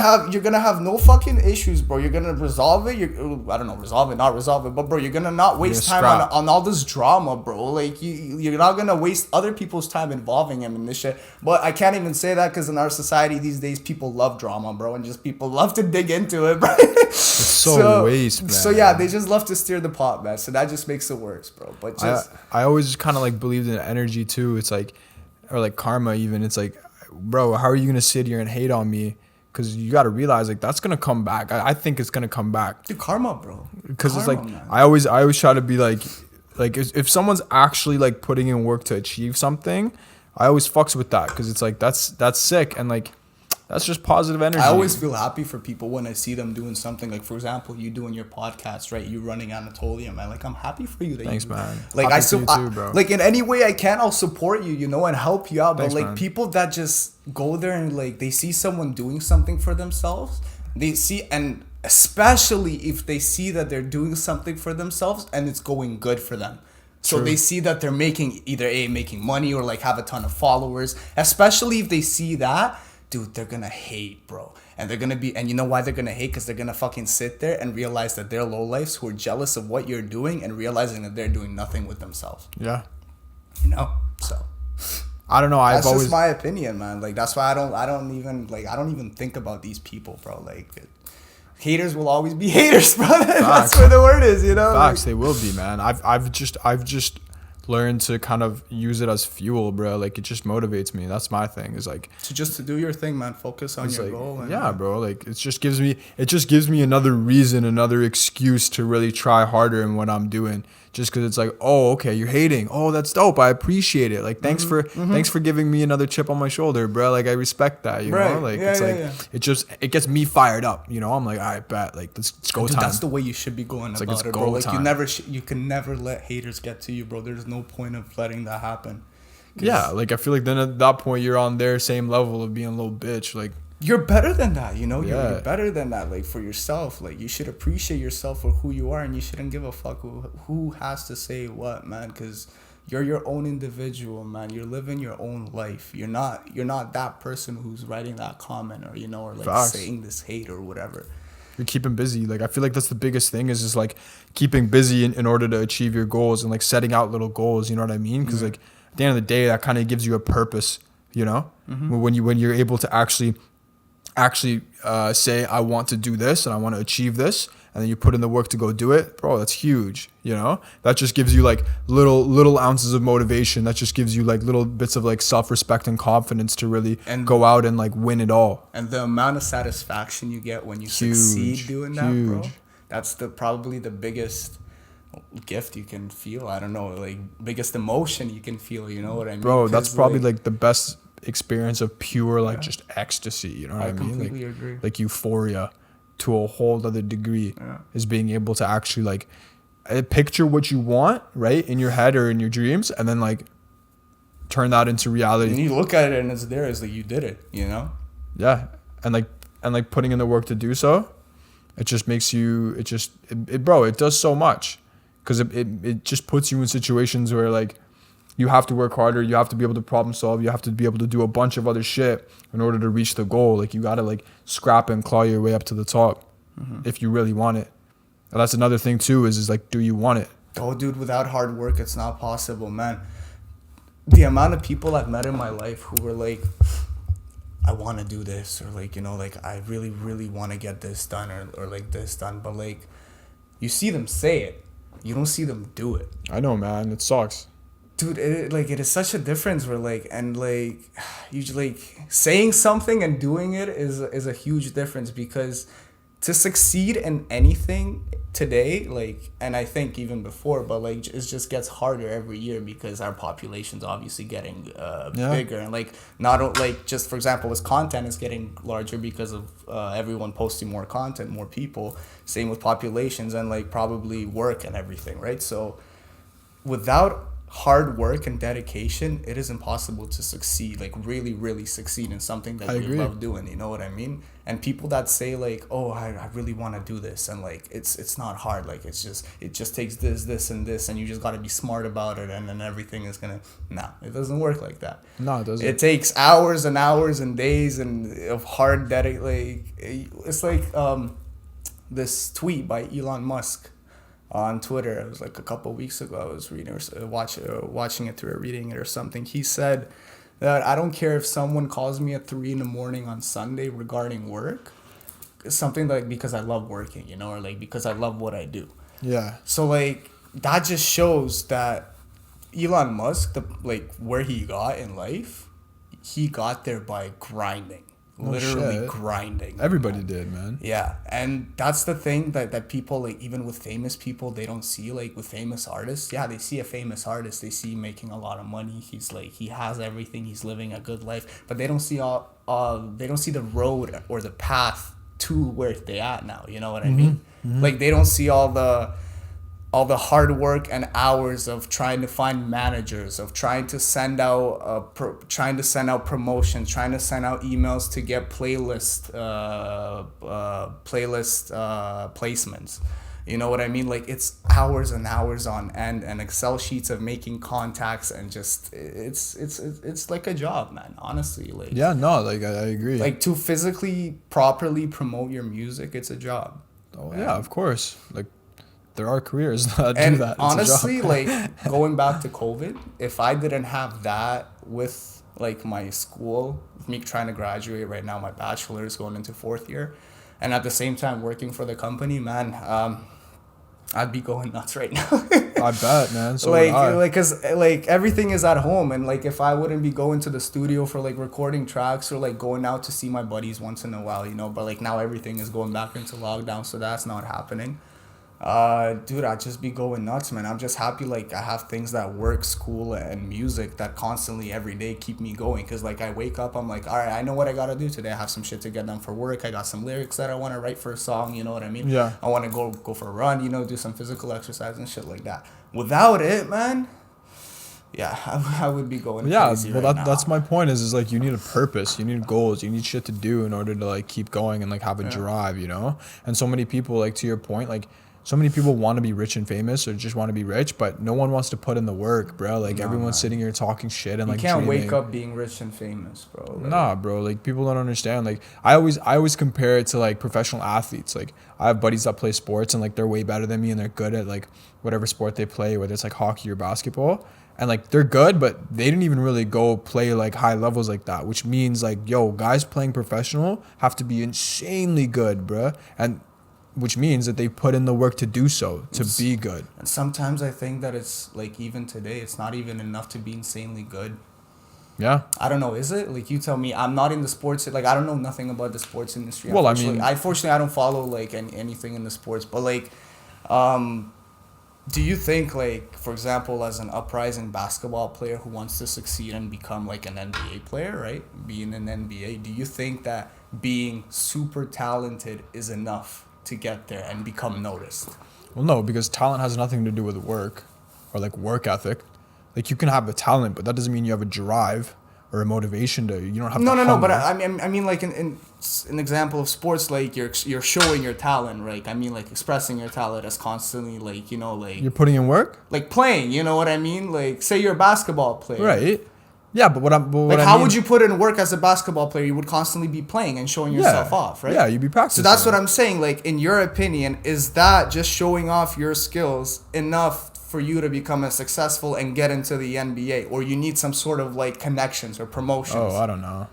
have no fucking issues, bro. You're gonna resolve it. Not resolve it, but bro, you're gonna not waste time on all this drama, bro. Like, you're not gonna waste other people's time involving him in this shit. But I can't even say that, because in our society these days, people love drama, bro, and just people love to dig into it, bro. It's so waste, man. So yeah, they just love to steer the pot, man. So that just makes it worse, bro. But just I always kind of like believed in energy too. It's like, or like karma even. It's like, bro, how are you gonna sit here and hate on me? Because you got to realize, like, that's gonna come back. I think it's gonna come back. Dude, karma, bro. Because it's like, man. I always try to be like if someone's actually like putting in work to achieve something, I always fucks with that, because it's like that's sick, and like that's just positive energy. I always feel happy for people when I see them doing something. Like, for example, you doing your podcast, right? You running Anatolia, man. Like, I'm happy for you. Thanks, man. Like, happy for you too, bro. Like, in any way I can, I'll support you, and help you out. Thanks, but like, man. people that just go there and like, they see someone doing something for themselves, and especially if they see that they're doing something for themselves and it's going good for them. So True. they see that they're making making money or like have a ton of followers. Especially if they see that, dude, they're gonna hate, bro. And they're gonna be, and you know why they're gonna hate? Because they're gonna fucking sit there and realize that they're lowlifes who are jealous of what you're doing and realizing that they're doing nothing with themselves. Yeah. You know? So I don't know. that's just my opinion, man. Like that's why I don't even think about these people, bro. Like haters will always be haters, bro. That's where the word is, you know? Facts, they will be, man. I've just learned to kind of use it as fuel, bro. Like it just motivates me. That's my thing. Is like to do your thing, man. Focus on your goal. And, yeah, bro. Like it just gives me another reason, another excuse to really try harder in what I'm doing. Just because it's like, oh, okay, you're hating. Oh, that's dope. I appreciate it. Like, thanks for giving me another chip on my shoulder, bro. Like, I respect that. You know, like it gets me fired up. You know, I'm like, all right, bet. Like, let's go time. That's the way you should be going about it, bro. Like, you can never let haters get to you, bro. There's no point of letting that happen. Yeah, like I feel like then at that point you're on their same level of being a little bitch. Like. You're better than that, you know? You're better than that, like, for yourself. Like, you should appreciate yourself for who you are, and you shouldn't give a fuck who has to say what, man, because you're your own individual, man. You're living your own life. You're not that person who's writing that comment or, you know, or, like, Facts. saying this hate or whatever. You're keeping busy. Like, I feel like that's the biggest thing is just, like, keeping busy in order to achieve your goals and, like, setting out little goals, you know what I mean? Because, like, at the end of the day, that kind of gives you a purpose, you know? When you're able to actually say I want to do this and I want to achieve this, and then you put in the work to go do it, bro, that's huge. You know, that just gives you like little ounces of motivation. That just gives you like little bits of like self-respect and confidence to really go out and like win it all. And the amount of satisfaction you get when you succeed doing that, bro, that's probably the biggest gift you can feel. I don't know, like biggest emotion you can feel, you know what I mean? Bro, that's probably like the best experience of pure like just ecstasy, you know what I mean? Completely agree. Like euphoria to a whole other degree is being able to actually like picture what you want, right, in your head or in your dreams, and then like turn that into reality. And you look at it and it's there, it's like you did it, you know? Yeah. And like putting in the work to do so, it just makes you, it does so much, because it just puts you in situations where like you have to work harder. You have to be able to problem solve. You have to be able to do a bunch of other shit in order to reach the goal. Like you got to like scrap and claw your way up to the top if you really want it. And that's another thing too is like, do you want it? Oh, dude, without hard work, it's not possible, man. The amount of people I've met in my life who were like, I want to do this, or like, you know, like I really, really want to get this done or like this done. But like, you see them say it. You don't see them do it. I know, man. It sucks. Dude, it is such a difference where like, and like, you like saying something and doing it is a huge difference, because to succeed in anything today, like, and I think even before, but like it just gets harder every year because our population's obviously getting bigger, and like not like just for example, as content is getting larger because of everyone posting more content, more people. Same with populations and like probably work and everything, right? So without hard work and dedication, it is impossible to succeed, like really, really succeed in something that you love doing, you know what I mean? And people that say like, oh, I really want to do this, and like it's not hard, like it just takes this and this, and you just got to be smart about it, and then everything is gonna, it doesn't work like that. No, it doesn't. It takes hours and hours and days and of hard it's like this tweet by Elon Musk on Twitter. It was like a couple of weeks ago. I was reading or watching it through or reading it or something. He said that I don't care if someone calls me at 3 a.m. on Sunday regarding work. It's something like because I love working, you know, or like because I love what I do. Yeah. So like that just shows that Elon Musk, where he got in life, he got there by grinding. Literally grinding. Everybody did, man. Yeah. And that's the thing that people, like, even with famous people, they don't see. Like with famous artists, they see a famous artist, they see making a lot of money, he's like, he has everything, he's living a good life, but they don't see they don't see the road or the path to where they at now, you know what I mean? Like they don't see all the hard work and hours of trying to find managers, of trying to send out promotions, trying to send out emails to get playlist placements. You know what I mean? Like, it's hours and hours on end, and Excel sheets of making contacts, and just it's like a job, man. Honestly, like, Yeah, no, like I agree. like, to physically properly promote your music, it's a job. Oh And- yeah, of course. Like there are careers that do and that. It's honestly, a job. like, going back to COVID, if I didn't have that with like my school, me trying to graduate right now, my bachelor's going into 4th year, and at the same time working for the company, man, I'd be going nuts right now. I bet, man. So like would I. like because like everything is at home, and like if I wouldn't be going to the studio for like recording tracks, or like going out to see my buddies once in a while, you know, but like now everything is going back into lockdown, so that's not happening. Dude, I'd just be going nuts, man. I'm just happy like I have things that work, school and music, that constantly every day keep me going. Cause like I wake up, I'm like, all right, I know what I gotta do today. I have some shit to get done for work. I got some lyrics that I want to write for a song. You know what I mean? Yeah. I want to go for a run. You know, do some physical exercise and shit like that. Without it, man, yeah, I would be going Yeah, crazy well right that's now. my point is like you need a purpose, you need goals, you need shit to do in order to like keep going and like have a drive, you know? And so many people, like to your point, like so many people want to be rich and famous or just want to be rich, but no one wants to put in the work, bro. Like No, everyone's man. sitting here talking shit and You like can't dreaming. wake up being rich and famous, bro. Like, Nah, bro. Like people don't understand. Like I always compare it to like professional athletes. Like I have buddies that play sports and like they're way better than me and they're good at like whatever sport they play, whether it's like hockey or basketball. And like they're good, but they didn't even really go play like high levels like that, which means like, yo, guys playing professional have to be insanely good, bro. And which means that they put in the work to do so, to be good. And sometimes I think that it's like, even today, it's not even enough to be insanely good. Yeah. I don't know, is it? Like, you tell me. I'm not in the sports, like, I don't know nothing about the sports industry. Well, I Unfortunately, mean- unfortunately, I don't follow like anything in the sports, but like, do you think, like, for example, as an uprising basketball player who wants to succeed and become like an NBA player, right? Being an NBA, do you think that being super talented is enough to get there and become noticed? Well, no, because talent has nothing to do with work or like work ethic. Like you can have a talent, but that doesn't mean you have a drive or a motivation to. You don't have. No, the no, no. But hunger. I mean, like in an example of sports, like you're showing your talent, right? I mean, like expressing your talent as constantly, like, you know, like You're putting in work, like playing. You know what I mean? Like, say you're a basketball player, right? Yeah, but what Like, I how mean- would you put in work as a basketball player? You would constantly be playing and showing yourself off, right? Yeah, you'd be So practicing. that's what I'm saying. Like, in your opinion, is that just showing off your skills enough for you to become a successful and get into the NBA, or you need some sort of like connections or promotions? Oh, I don't know.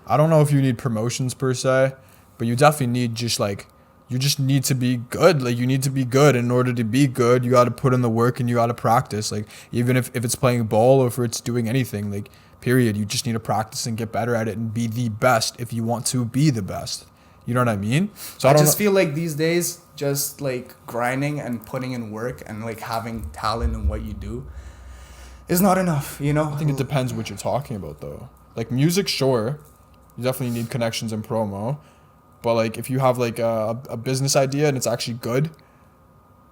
I don't know if you need promotions per se, but you definitely need just like you just need to be good. Like you need to be good. In order to be good, you got to put in the work and you got to practice. Like even if it's playing ball or if it's doing anything, like period, you just need to practice and get better at it and be the best if you want to be the best. You know what I mean? So I don't just know- feel like these days, just like grinding and putting in work and like having talent in what you do is not enough, you know? I think it depends what you're talking about though. Like music, sure, you definitely need connections and promo, but like if you have like a business idea and it's actually good,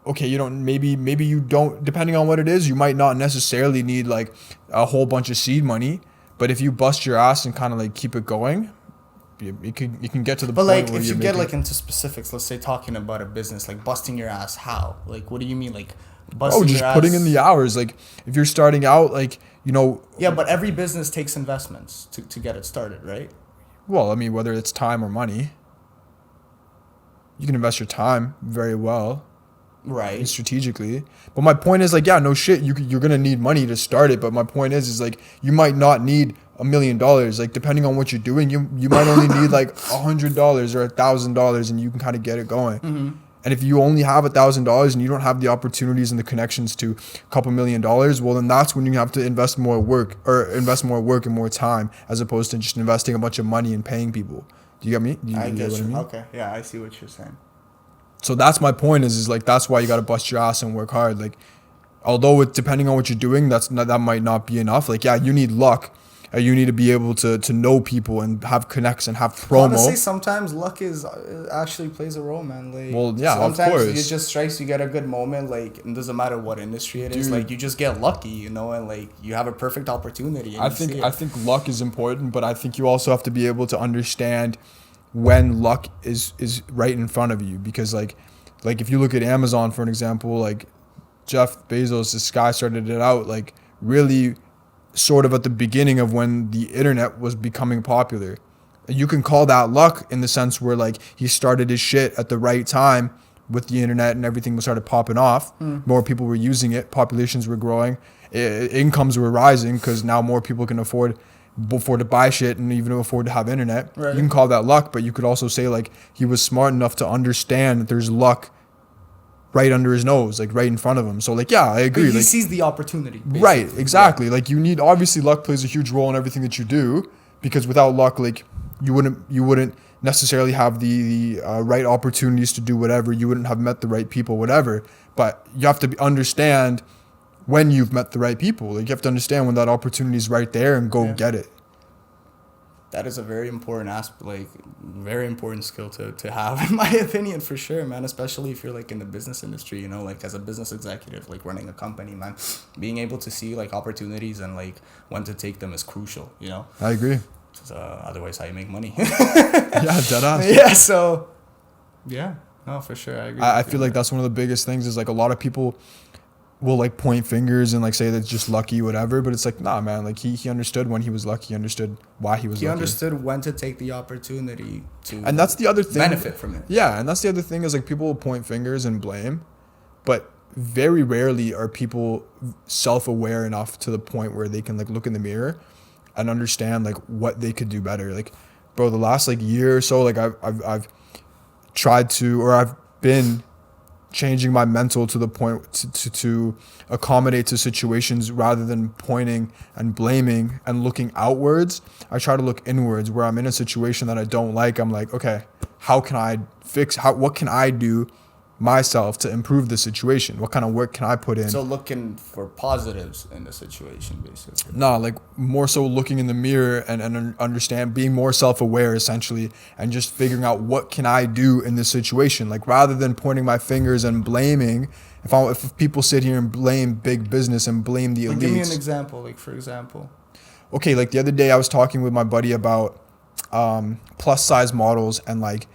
okay, you don't maybe you don't, depending on what it is, you might not necessarily need like a whole bunch of seed money, but if you bust your ass and kind of like keep it going, you can get to the But point like, where if you're you get making- like into specifics, let's say talking about a business, like busting your ass, how? Like, what do you mean, like oh, busting just your ass? putting in the hours. Like if you're starting out, like, you know, Yeah, but every business takes investments to get it started, right? well, I mean, whether it's time or money, you can invest your time very well Right. strategically. But my point is like, yeah, no shit, you're gonna need money to start it. But my point is like you might not need $1 million. Like depending on what you're doing, you might only need like $100 or $1,000, and you can kind of get it going. Mm-hmm. And if you only have $1,000 and you don't have the opportunities and the connections to a couple $1 million, well then that's when you have to invest more work and more time, as opposed to just investing a bunch of money and paying people. Do you get me? Do you I get get what you. I mean? Okay. Yeah, I see what you're saying. So that's my point is like that's why you got to bust your ass and work hard. Like although it, depending on what you're doing, that might not be enough. Like yeah, you need luck. You need to be able to know people and have connects and have promo. Honestly, sometimes luck is actually plays a role, man. Like, Well, yeah, of sometimes course. it just strikes. You get a good moment, like it doesn't matter what industry it is. Dude. Like you just get lucky, you know, and like you have a perfect opportunity. And I you see it. think luck is important, but I think you also have to be able to understand when luck is right in front of you, because like Like, if you look at Amazon, for an example, like, Jeff Bezos, this guy started it out, like, really sort of at the beginning of when the internet was becoming popular. You can call that luck in the sense where, like, he started his shit at the right time with the internet and everything was started popping off. More people were using it. Populations were growing. Incomes were rising because now more people can afford to buy shit and even afford to have internet. Right. You can call that luck, but you could also say, like, he was smart enough to understand that there's luck right under his nose, like right in front of him. So, like, yeah, I agree. But he like, sees the opportunity. Basically. Right, exactly. Yeah. Like, you need, obviously luck plays a huge role in everything that you do, because without luck, like, you wouldn't necessarily have the right opportunities to do whatever. You wouldn't have met the right people, whatever. But you have to understand when you've met the right people. Like, you have to understand when that opportunity is right there and go get it. That is a very important aspect, like, very important skill to have, in my opinion, for sure, man. Especially if you're, like, in the business industry, you know, like, as a business executive, like, running a company, man, being able to see, like, opportunities and, like, when to take them is crucial, you know. I agree. Otherwise, how you make money? Yeah, dead ass. Yeah. So, yeah, no, for sure, I agree. I feel like that's one of the biggest things. Is, like, a lot of people will, like, point fingers and, like, say that's just lucky, whatever, but it's like, nah, man, like, he understood when he was lucky. He understood why he was lucky. He understood when to take the opportunity to, and that's the other thing, benefit from it. Yeah, and that's the other thing is, like, people will point fingers and blame, but very rarely are people self-aware enough to the point where they can, like, look in the mirror and understand, like, what they could do better. Like, bro, the last, like, year or so, like, I've tried to, or I've been changing my mental to the point to accommodate to situations rather than pointing and blaming and looking outwards. I try to look inwards. Where I'm in a situation that I don't like, I'm like, okay, how can I what can I do myself to improve the situation? What kind of work can I put in? So looking for positives in the situation, basically. No, like, more so looking in the mirror and understand, being more self-aware, essentially, and just figuring out what can I do in this situation. Like, rather than pointing my fingers and blaming, if people sit here and blame big business and blame the elites. Give me an example, like, for example. Okay, like, the other day I was talking with my buddy about plus size models and, like,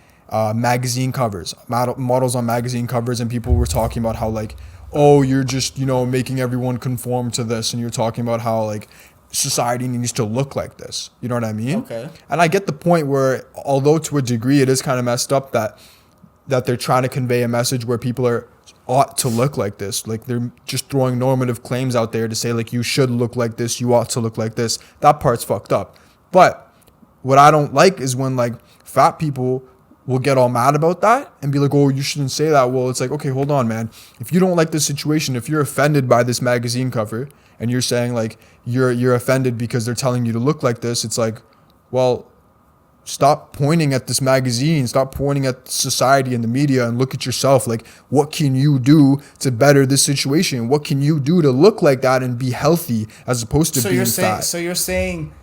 magazine covers, models on magazine covers, and people were talking about how, like, oh, you're just, you know, making everyone conform to this, and you're talking about how, like, society needs to look like this. You know what I mean? Okay. And I get the point where, although to a degree it is kind of messed up that they're trying to convey a message where people ought to look like this. Like, they're just throwing normative claims out there to say, like, you should look like this, you ought to look like this. That part's fucked up. But what I don't like is when, like, fat people will get all mad about that and be like, oh, you shouldn't say that. Well, it's like, okay, hold on, man. If you don't like this situation, if you're offended by this magazine cover and you're saying, like, you're offended because they're telling you to look like this, it's like, well, stop pointing at this magazine, stop pointing at society and the media, and look at yourself. Like, what can you do to better this situation? What can you do to look like that and be healthy as opposed to being fat? So you're saying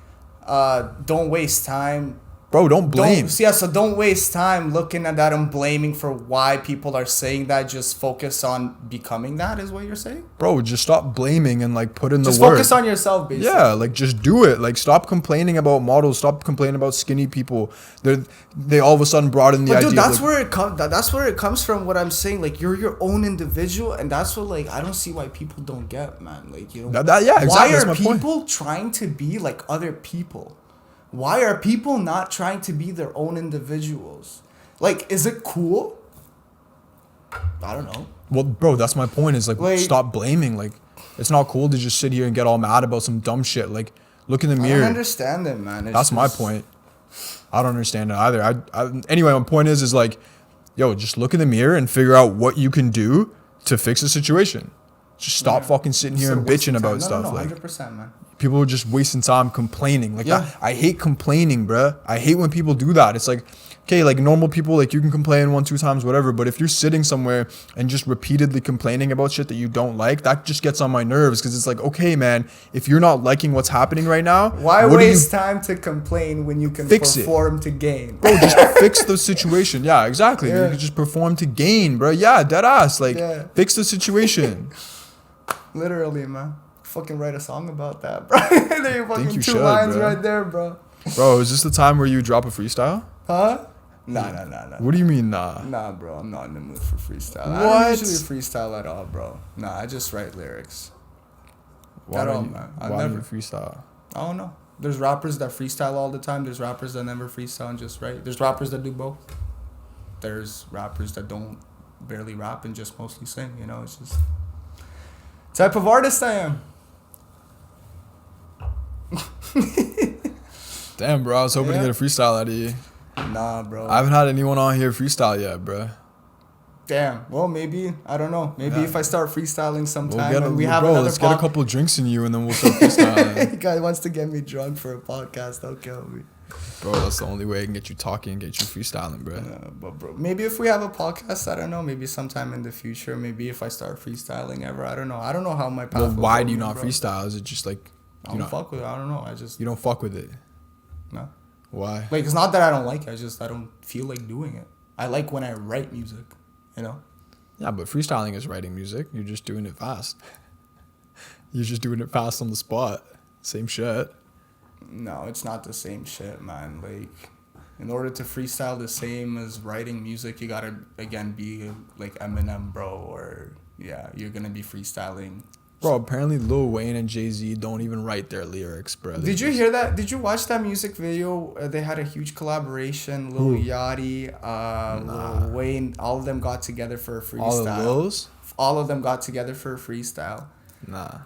don't waste time. Bro, don't blame. So don't waste time looking at that and blaming for why people are saying that. Just focus on becoming that, is what you're saying? Bro, just stop blaming and, like, put in the work. Just focus on yourself, basically. Yeah, like, just do it. Like, stop complaining about models. Stop complaining about skinny people. They all of a sudden brought in the idea. Dude, that's like, where it comes. That's where it comes from. What I'm saying, like, you're your own individual, and that's what, like, I don't see why people don't get, man. Like, you know, yeah, exactly. Why that's are my people point. trying to be like other people? Why are people not trying to be their own individuals? Like, is it cool? I don't know. Well, bro, that's my point. Is, like, stop blaming. Like, it's not cool to just sit here and get all mad about some dumb shit. Like, look in the mirror. I don't understand it, man. That's my point. I don't understand it either. Anyway, my point is like, yo, just look in the mirror and figure out what you can do to fix the situation. Just stop fucking sitting here and bitching about stuff. No, like, 100%, man. People are just wasting time complaining. Like, I hate complaining, bruh. I hate when people do that. It's like, okay, like, normal people, like, you can complain 1-2 times, whatever. But if you're sitting somewhere and just repeatedly complaining about shit that you don't like, that just gets on my nerves. Because it's like, okay, man, if you're not liking what's happening right now, why waste time to complain when you can perform to gain? Bro, just fix the situation. Yeah, exactly. You can just perform to gain, bro. Yeah, dead ass. Like, fix the situation. Literally, man. Fucking write a song about that, bro. There you fucking two lines right there, bro. Bro, is this the time where you drop a freestyle? Huh? Nah. What do you mean, nah? Nah, bro, I'm not in the mood for freestyle. What? I don't usually freestyle at all, bro. Nah, I just write lyrics. Why At all, don't you, man. why don't you freestyle? I don't know. There's rappers that freestyle all the time. There's rappers that never freestyle and just write. There's rappers that do both. There's rappers that don't barely rap and just mostly sing. You know, it's just type of artist I am. Damn, bro, I was hoping to Yeah. get a freestyle out of you. Nah, bro. I haven't had anyone on here freestyle yet, bro. Damn. Well, maybe I don't know. Maybe Yeah. if I start freestyling sometime, We'll get and we have bro, another let's get a couple drinks in you and then we'll start freestyling. Guy wants to get me drunk for a podcast. Don't kill me. Bro, that's the only way I can get you talking and get you freestyling, bro. But bro, maybe if we have a podcast, I don't know. Maybe sometime in the future. Maybe if I start freestyling ever, I don't know. I don't know how my path. Well, will why go, do you not bro. freestyle? Is it just like I you don't know fuck with it. I don't know. I just you don't fuck with it? no. Why? Like it's not that I don't like it. I don't feel like doing it. I like when I write music. You know. Yeah, but freestyling is writing music. You're just doing it fast. You're just doing it fast on the spot. Same shit. No, it's not the same shit, man. Like, in order to freestyle the same as writing music, you gotta again be like Eminem, bro, or yeah, you're gonna be freestyling. Bro, apparently Lil Wayne and Jay-Z don't even write their lyrics, bro. Did you hear that? Did you watch that music video? They had a huge collaboration. Lil Yachty, Lil Wayne, all of them got together for a freestyle. All of those? All of them got together for a freestyle. Nah.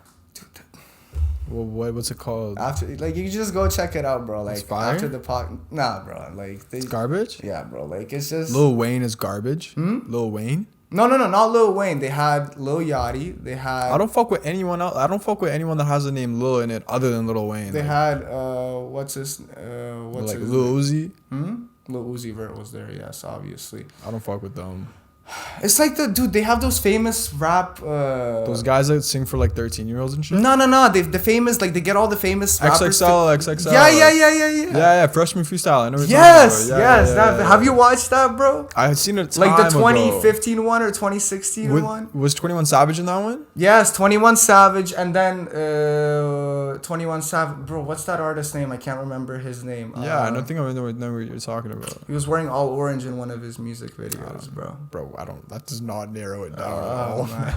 Well, what's it called? After, like, you just go check it out, bro. Like, It's fire? after the nah, bro. Like, It's garbage? Yeah, bro. Like, it's just Lil Wayne is garbage? Lil Wayne? No, not Lil Wayne. They had Lil Yachty. They had. I don't fuck with anyone else. I don't fuck with anyone that has the name Lil in it other than Lil Wayne. They like, had what's his like Lil Uzi. Lil Uzi Vert was there. Yes, obviously. I don't fuck with them. It's like they have those famous rap. Those guys that sing for like 13-year-olds and shit. No. The famous, like, they get all the famous rappers. XXL. Yeah. Yeah. Freshman freestyle. I know. What you're Yes. talking about. Yeah. Have you watched that, bro? I had seen it. Like the time ago. 2015 one or 2016 one? Was 21 Savage in that one? Yes, 21 Savage, and then 21 Savage. Bro, what's that artist's name? I can't remember his name. Yeah, I don't think I know what you're talking about. He was wearing all orange in one of his music videos, bro. Bro, that does not narrow it down. Oh, man.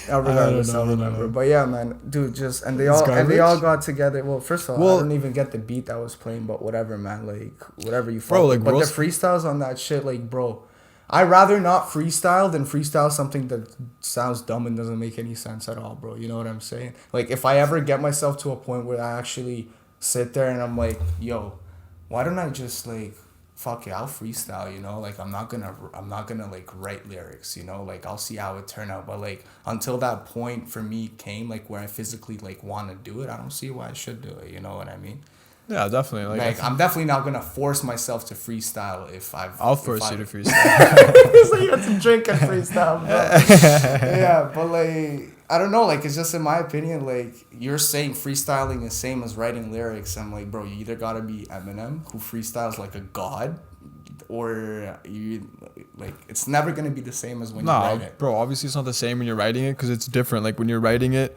Regardless, I'll remember. But yeah, man, dude, just and they all got together. Well, first of all, I don't even get the beat that was playing, but whatever, man. Like, whatever you follow. Like, but the freestyles on that shit, like, bro, I'd rather not freestyle than freestyle something that sounds dumb and doesn't make any sense at all, bro. You know what I'm saying? Like, if I ever get myself to a point where I actually sit there and I'm like, yo, why don't I just, like, fuck it, I'll freestyle, you know? Like, I'm not gonna like write lyrics, you know? Like, I'll see how it turn out. But like, until that point for me came, like, where I physically like want to do it, I don't see why I should do it. You know what I mean? Yeah, definitely. Like I'm definitely not gonna force myself to freestyle I'll force you to freestyle. It's like you have to drink and freestyle, bro. Yeah, but like, I don't know, like, it's just in my opinion, like, you're saying freestyling is same as writing lyrics. I'm like, bro, you either gotta be Eminem, who freestyles like a god, or you, like, it's never gonna be the same as when you write it. Bro, obviously it's not the same when you're writing it because it's different. Like, when you're writing it,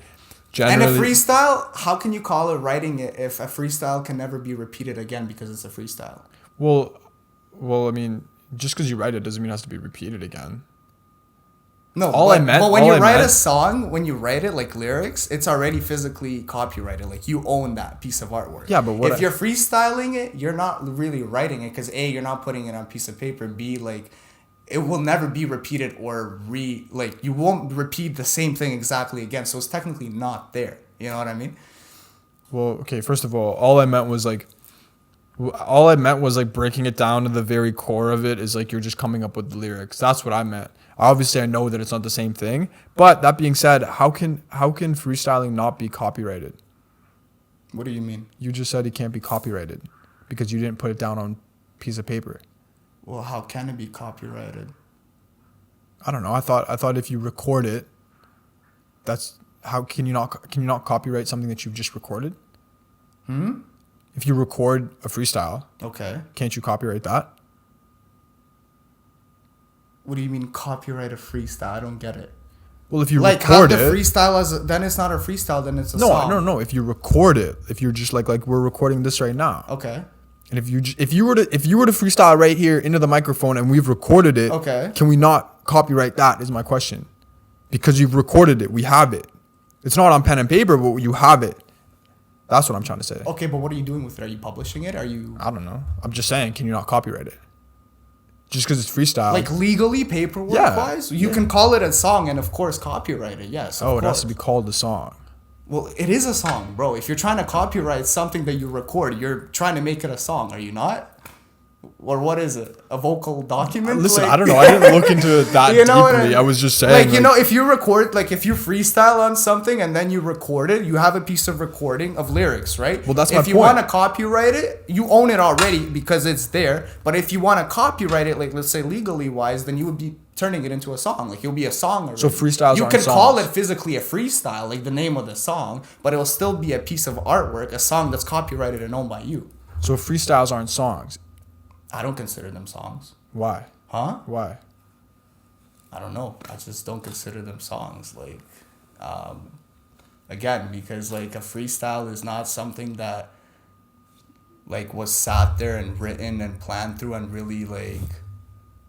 generally... And a freestyle, how can you call it writing it if a freestyle can never be repeated again because it's a freestyle? Well, I mean, just because you write it doesn't mean it has to be repeated again. No, but when you write a song, when you write it like lyrics, it's already physically copyrighted. Like, you own that piece of artwork. Yeah, but if you're freestyling it, you're not really writing it because A, you're not putting it on a piece of paper. B, like, it will never be repeated or you won't repeat the same thing exactly again. So it's technically not there. You know what I mean? Well, okay, first of all I meant was like breaking it down to the very core of it is like you're just coming up with the lyrics. That's what I meant. Obviously, I know that it's not the same thing. But that being said, how can freestyling not be copyrighted? What do you mean? You just said it can't be copyrighted because you didn't put it down on a piece of paper. Well, how can it be copyrighted? I don't know. I thought if you record it, that's how can you not copyright something that you've just recorded? If you record a freestyle, okay, can't you copyright that? What do you mean copyright a freestyle? I don't get it. Well, if you like record have the it, freestyle then it's not a freestyle, then it's a song. No. If you record it, if you're just like we're recording this right now. Okay. And if you were to freestyle right here into the microphone and we've recorded it, Okay. can we not copyright that? Is my question. Because you've recorded it, we have it. It's not on pen and paper, but you have it. That's what I'm trying to say. Okay, but what are you doing with it? Are you publishing it? Are you I don't know. I'm just saying, can you not copyright it? Just because it's freestyle. like legally, paperwork wise? You can call it a song and of course copyright it. Yes. It has to be called the song. Well, it is a song, bro. If you're trying to copyright something that you record, you're trying to make it a song, are you not? Or what is it? A vocal document? Listen, like, I don't know. I didn't look into it that You know what deeply. I I was just saying. like, if you record, like, if you freestyle on something and then you record it, you have a piece of recording of lyrics, right? Well, that's my If you point. want to copyright it, you own it already because it's there. But if you want to copyright it, like, let's say legally wise, then you would be turning it into a song. Like, it'll be a song already. So freestyles You aren't can call songs. it physically a freestyle, like the name of the song, but it'll still be a piece of artwork, a song that's copyrighted and owned by you. So freestyles aren't songs. I don't consider them songs. Why? Huh? Why? I don't know. I just don't consider them songs. Like, again, because like a freestyle is not something that like was sat there and written and planned through and really like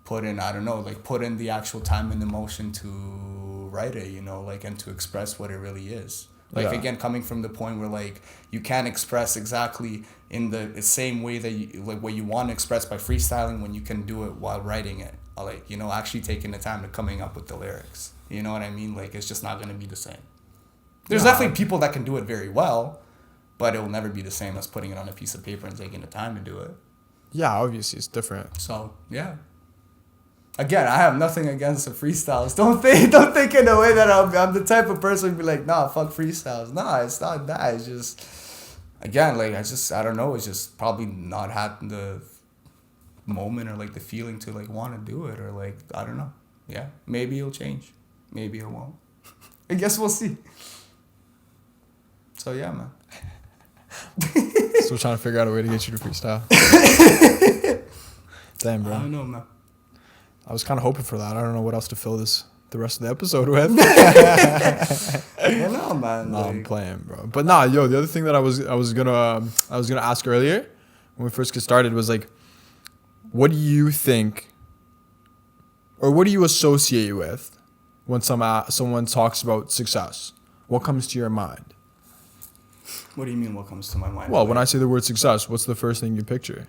put in, I don't know, like put in the actual time and emotion to write it, like, and to express what it really is. Like, again, coming from the point where like you can't express exactly in the same way that you like what you want to express by freestyling when you can do it while writing it, or like, actually taking the time to coming up with the lyrics. You know what I mean? Like, it's just not going to be the same. There's definitely people that can do it very well, but it will never be the same as putting it on a piece of paper and taking the time to do it. Yeah, obviously it's different. So yeah. Again, I have nothing against the freestyles. Don't think in a way that I'm the type of person who be like, nah, fuck freestyles. Nah, it's not that. It's just, again, like, I don't know. It's just probably not had the moment or like the feeling to like want to do it, or like, I don't know. Yeah, maybe it'll change. Maybe it won't. I guess we'll see. So yeah, man. Still trying to figure out a way to get you to freestyle. Damn, bro. I don't know, man. I was kind of hoping for that. I don't know what else to fill the rest of the episode with. I know, man. No, I'm playing, bro. But nah, yo, the other thing that I was gonna ask earlier when we first get started was like, what do you think, or what do you associate with when someone talks about success? What comes to your mind? What do you mean? What comes to my mind? Well, when I say the word success, what's the first thing you picture?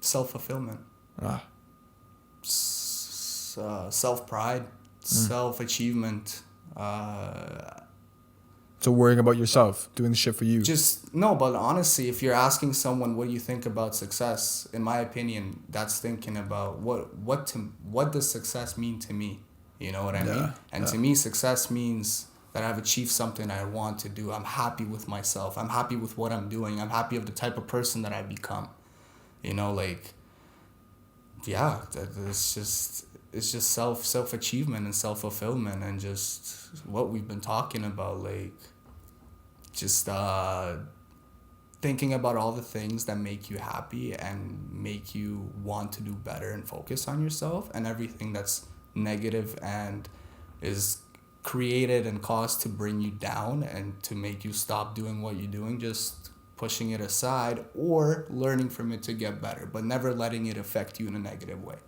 Self-fulfillment. Ah. Self-pride, self-achievement. So worrying about yourself, doing the shit for you. But honestly, if you're asking someone what do you think about success, in my opinion, that's thinking about what does success mean to me? You know what I mean? And to me, success means that I've achieved something I want to do. I'm happy with myself. I'm happy with what I'm doing. I'm happy with the type of person that I've become. Like, yeah, it's just self-achievement and self-fulfillment, and just what we've been talking about, like, just thinking about all the things that make you happy and make you want to do better and focus on yourself, and everything that's negative and is created and caused to bring you down and to make you stop doing what you're doing, just pushing it aside or learning from it to get better, but never letting it affect you in a negative way.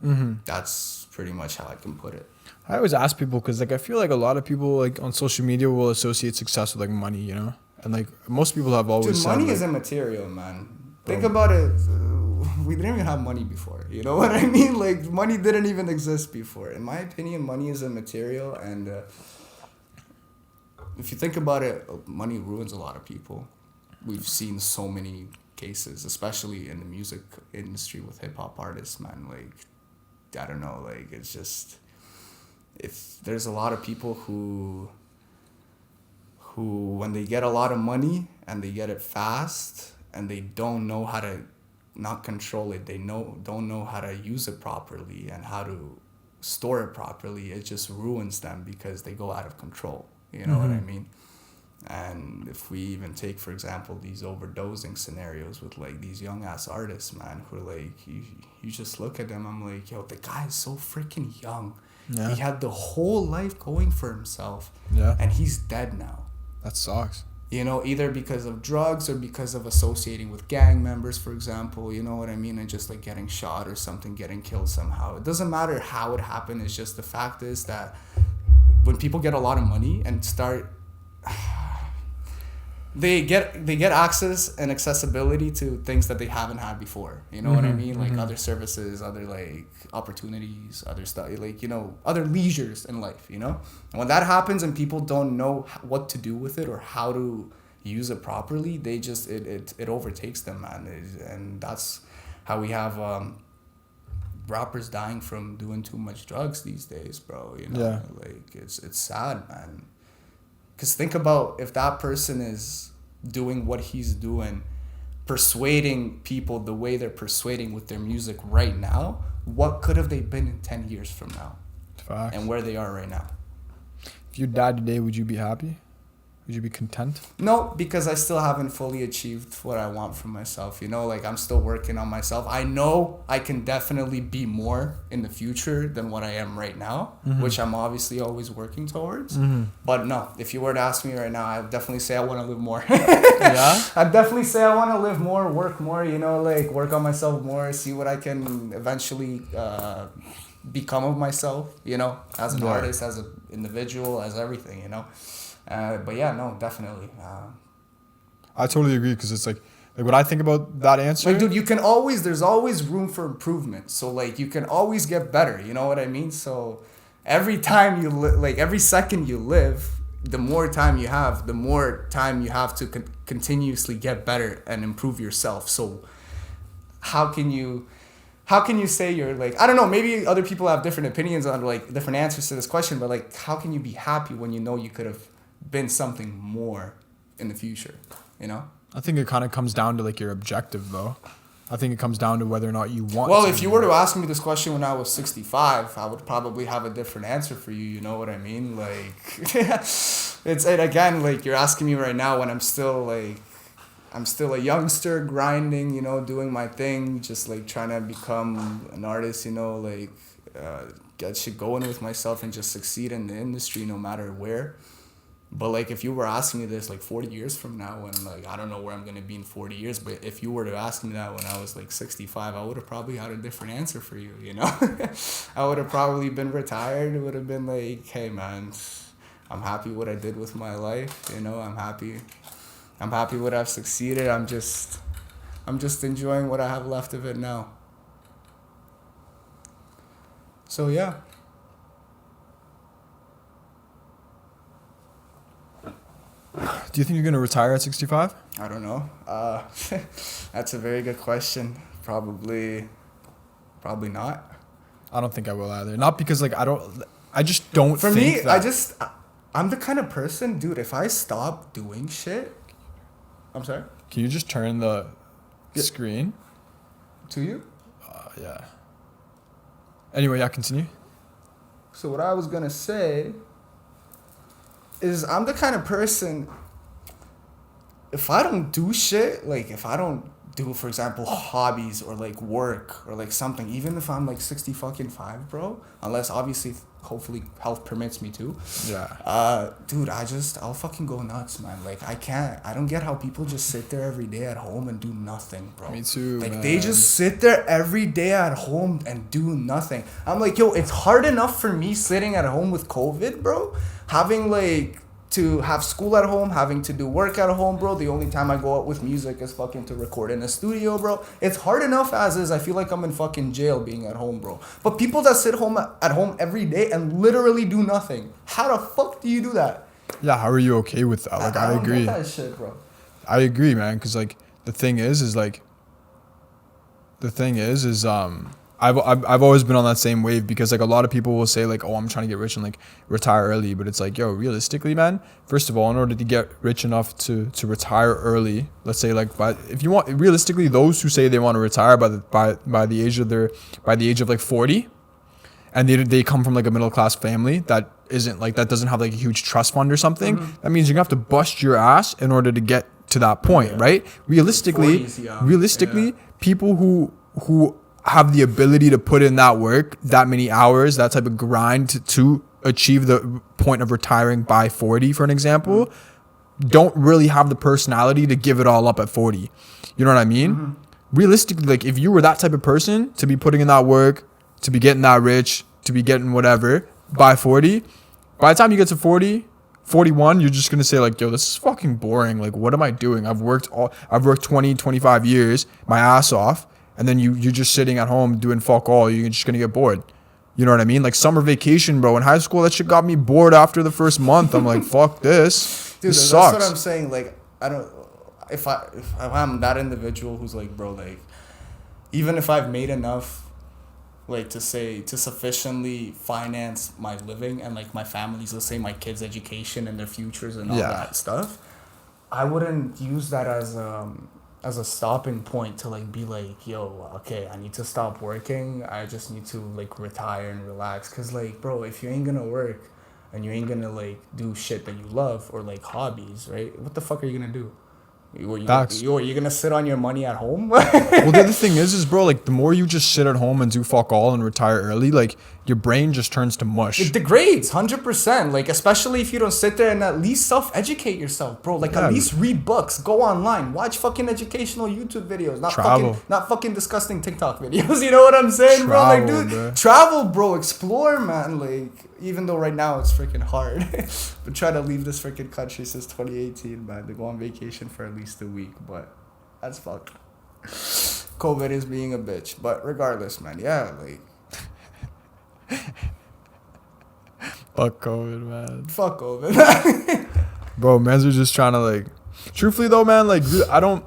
Mm-hmm. That's pretty much how I can put it. I always ask people because, like, I feel like a lot of people, like, on social media will associate success with, like, money, and, like, most people have always money said, is immaterial, man. Think about it. We didn't even have money before. You know what I mean? Like, money didn't even exist before. In my opinion, money is immaterial, and if you think about it, money ruins a lot of people. We've seen so many cases, especially in the music industry with hip-hop artists, man. Like, I don't know, like, it's just, if there's a lot of people who when they get a lot of money and they get it fast and they don't know how to not control it, they don't know how to use it properly and how to store it properly, it just ruins them because they go out of control. You know what I mean? And if we even take, for example, these overdosing scenarios with, like, these young ass artists, man, who are like, you just look at them, I'm like, yo, the guy is so freaking young. Yeah. He had the whole life going for himself. Yeah. And he's dead now. That sucks. you know, either because of drugs or because of associating with gang members, for example, you know what I mean, and just like getting shot or something, getting killed somehow. It doesn't matter how it happened. It's just the fact is that when people get a lot of money and start, they get access and accessibility to things that they haven't had before. You know what I mean? Like other services, other like opportunities, other stuff, like, you know, other leisures in life, you know? And when that happens and people don't know what to do with it or how to use it properly, they just, it overtakes them, man. And that's how we have rappers dying from doing too much drugs these days, bro. You know, like it's sad, man. Because think about if that person is doing what he's doing, persuading people the way they're persuading with their music right now, what could have they been in 10 years from now? Facts. And where they are right now. If you died today, would you be happy? Would you be content? No, because I still haven't fully achieved what I want from myself. You know, like I'm still working on myself. I know I can definitely be more in the future than what I am right now, which I'm obviously always working towards. But no, if you were to ask me right now, I'd definitely say I want to live more. Yeah? I'd definitely say I want to live more, work more, you know, like work on myself more, see what I can eventually become of myself, you know, as an artist, as an individual, as everything, you know. But yeah, no, definitely. I totally agree, because it's like when I think about that answer, like, dude, there's always room for improvement. So like you can always get better. You know what I mean? So every time every second you live, the more time you have to continuously get better and improve yourself. So how can you say you're like, I don't know, maybe other people have different opinions on like different answers to this question, but like, how can you be happy when you know you could have been something more in the future, you know? I think it kind of comes down to like your objective, though. I think it comes down to whether or not you want. Well, if you were to ask me this question when I was 65, I would probably have a different answer for you. You know what I mean? Like, it's, and again, like you're asking me right now when I'm still a youngster grinding, you know, doing my thing, just like trying to become an artist, you know, like get shit going with myself and just succeed in the industry no matter where. But like if you were asking me this like 40 years from now, and like I don't know where I'm gonna be in 40 years, but if you were to ask me that when I was like 65, I would have probably had a different answer for you, you know? I would have probably been retired. It would have been like, hey man, I'm happy what I did with my life, you know, I'm happy what I've succeeded. I'm just enjoying what I have left of it now. So yeah. Do you think you're going to retire at 65? I don't know. That's a very good question. Probably not. I don't think I will either. Not because like I just don't For think me, that. I'm the kind of person, dude, if I stop doing shit. I'm sorry? Can you just turn the screen? To you? Yeah. Anyway, yeah, continue. So what I was going to say is I'm the kind of person, if I don't do shit, like if I don't do, for example, hobbies or like work or like something, even if I'm like 65, bro, unless obviously hopefully health permits me to. Yeah. Dude, I'll fucking go nuts, man. Like I don't get how people just sit there every day at home and do nothing, bro. Me too, like man. They just sit there every day at home and do nothing. I'm like, yo, it's hard enough for me sitting at home with COVID, bro, having like to have school at home, having to do work at home, bro. The only time I go out with music is fucking to record in a studio, bro. It's hard enough as is. I feel like I'm in fucking jail being at home, bro. But people that sit at home every day and literally do nothing, how the fuck do you do that? Yeah, how are you okay with that? Like, I agree. I don't get that shit, bro. I agree, man. Because like the thing is I've always been on that same wave, because like a lot of people will say like, oh, I'm trying to get rich and like retire early, but it's like, yo, realistically, man, first of all, in order to get rich enough to retire early, let's say like, if you want, realistically, those who say they want to retire by the age of like 40, and they come from like a middle class family that doesn't have like a huge trust fund or something, that means you're gonna have to bust your ass in order to get to that point, right? Realistically, 40s, people who have the ability to put in that work, that many hours, that type of grind to achieve the point of retiring by 40, for an example, don't really have the personality to give it all up at 40. You know what I mean? Mm-hmm. Realistically, like if you were that type of person to be putting in that work, to be getting that rich, to be getting whatever by 40, by the time you get to 40, 41, you're just going to say like, yo, this is fucking boring. Like, what am I doing? I've worked 20, 25 years, my ass off. And then you're just sitting at home doing fuck all. You're just going to get bored. You know what I mean? Like summer vacation, bro. In high school, that shit got me bored after the first month. I'm like, fuck this. Dude, this that's sucks. what I'm saying. Like, I don't. If I'm that individual who's like, bro, like, even if I've made enough, like to sufficiently finance my living and like my family's, let's say my kids' education and their futures and all that stuff, I wouldn't use that as a stopping point to like be like, yo, okay, I need to stop working. I just need to like retire and relax. Cause like, bro, if you ain't gonna work and you ain't gonna like do shit that you love or like hobbies, right? What the fuck are you gonna do? You gonna sit on your money at home? Well, the other thing is bro, like the more you just sit at home and do fuck all and retire early, like your brain just turns to mush. It degrades 100%. Like especially if you don't sit there and at least self-educate yourself, bro. Like at least read books, go online, watch fucking educational YouTube videos, not fucking disgusting TikTok videos. You know what I'm saying, bro? Like, dude, travel, bro, explore, man. Like, even though right now it's freaking hard, but try to leave this freaking country since 2018, man. To go on vacation for at least a week, but that's fucked. COVID is being a bitch, but regardless, man. Yeah, like. Fuck COVID, man. Fuck COVID. Bro, mans are just trying to like. Truthfully though, man, like the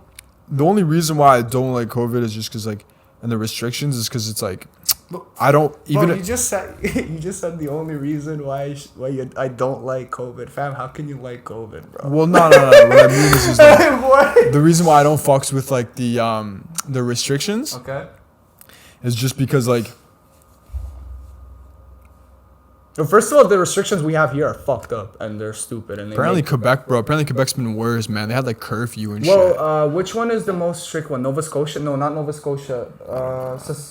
only reason why I don't like COVID is just because like, and the restrictions is because it's like, I don't even. Bro, you just said the only reason why I don't like COVID, fam. How can you like COVID, bro? Well, no. What I mean is like, the reason why I don't fucks with like the restrictions. Okay. Is just because like. Well, first of all, the restrictions we have here are fucked up and they're stupid. And apparently Quebec, bro. Apparently Quebec's been worse, man. They had like curfew and shit. Well, which one is the most strict one? Nova Scotia? No, not Nova Scotia.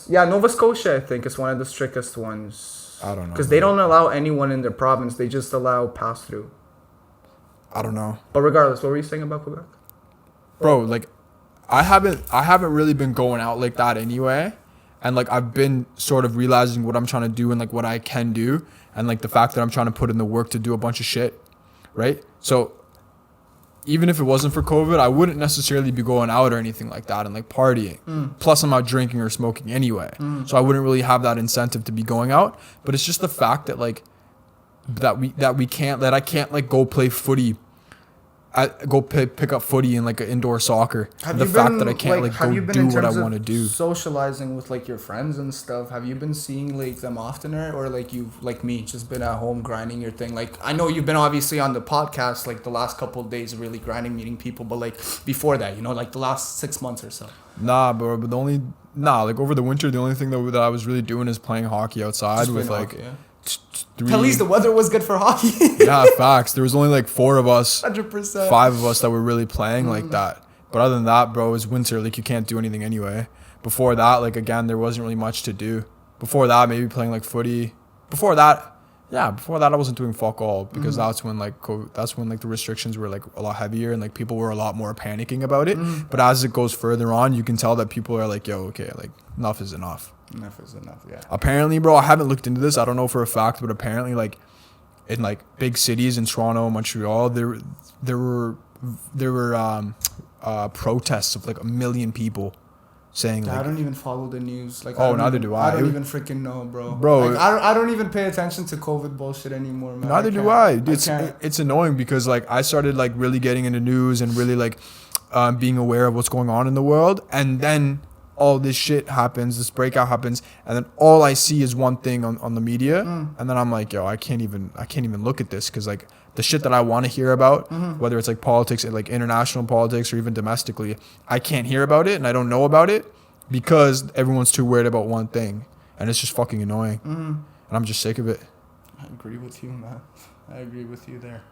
Nova Scotia, I think, is one of the strictest ones. I don't know. Because they don't allow anyone in their province. They just allow pass-through. I don't know. But regardless, what were you saying about Quebec? Bro, like, I haven't really been going out like that anyway. And like, I've been sort of realizing what I'm trying to do and like what I can do. And like the fact that I'm trying to put in the work to do a bunch of shit, right? So even if it wasn't for COVID, I wouldn't necessarily be going out or anything like that and like partying. Plus I'm not drinking or smoking anyway. So I wouldn't really have that incentive to be going out. But it's just the fact that like, I can't like go play footy. I go pick up footy and like an indoor soccer. The fact that I can't like go do what I want to do. Socializing with like your friends and stuff. Have you been seeing like them oftener, or like you've like me just been at home grinding your thing? Like I know you've been obviously on the podcast like the last couple of days really grinding, meeting people, but like before that, you know, like the last 6 months or so. Nah, bro. But like over the winter, the only thing that I was really doing is playing hockey outside just with like. Hockey, yeah. At least the weather was good for hockey. Yeah, facts. There was only like 4 of us, 100%. 5 of us that were really playing like that. But other than that, bro, it was winter. Like you can't do anything anyway. Before that, like again, there wasn't really much to do. Before that, maybe playing like footy. Before that, I wasn't doing fuck all because that's when like the restrictions were like a lot heavier and like people were a lot more panicking about it. But as it goes further on, you can tell that people are like, yo, okay, like enough is enough. Enough is enough, yeah. Apparently, bro, I haven't looked into this. I don't know for a fact, but apparently, like, in like big cities in Toronto, Montreal, there were protests of like 1 million people saying like. I don't even follow the news. Like, neither do I. I don't even freaking know, bro. Bro, like, I don't even pay attention to COVID bullshit anymore, man. Neither do I. It's annoying because like I started like really getting into news and really like being aware of what's going on in the world, and then all this shit happens, this breakout happens, and then all I see is one thing on the media, and then I'm like, yo, I can't even look at this because like the shit that I want to hear about, whether it's like politics, like international politics or even domestically, I can't hear about it and I don't know about it because everyone's too worried about one thing, and it's just fucking annoying, and I'm just sick of it. I agree with you, man. I agree with you there.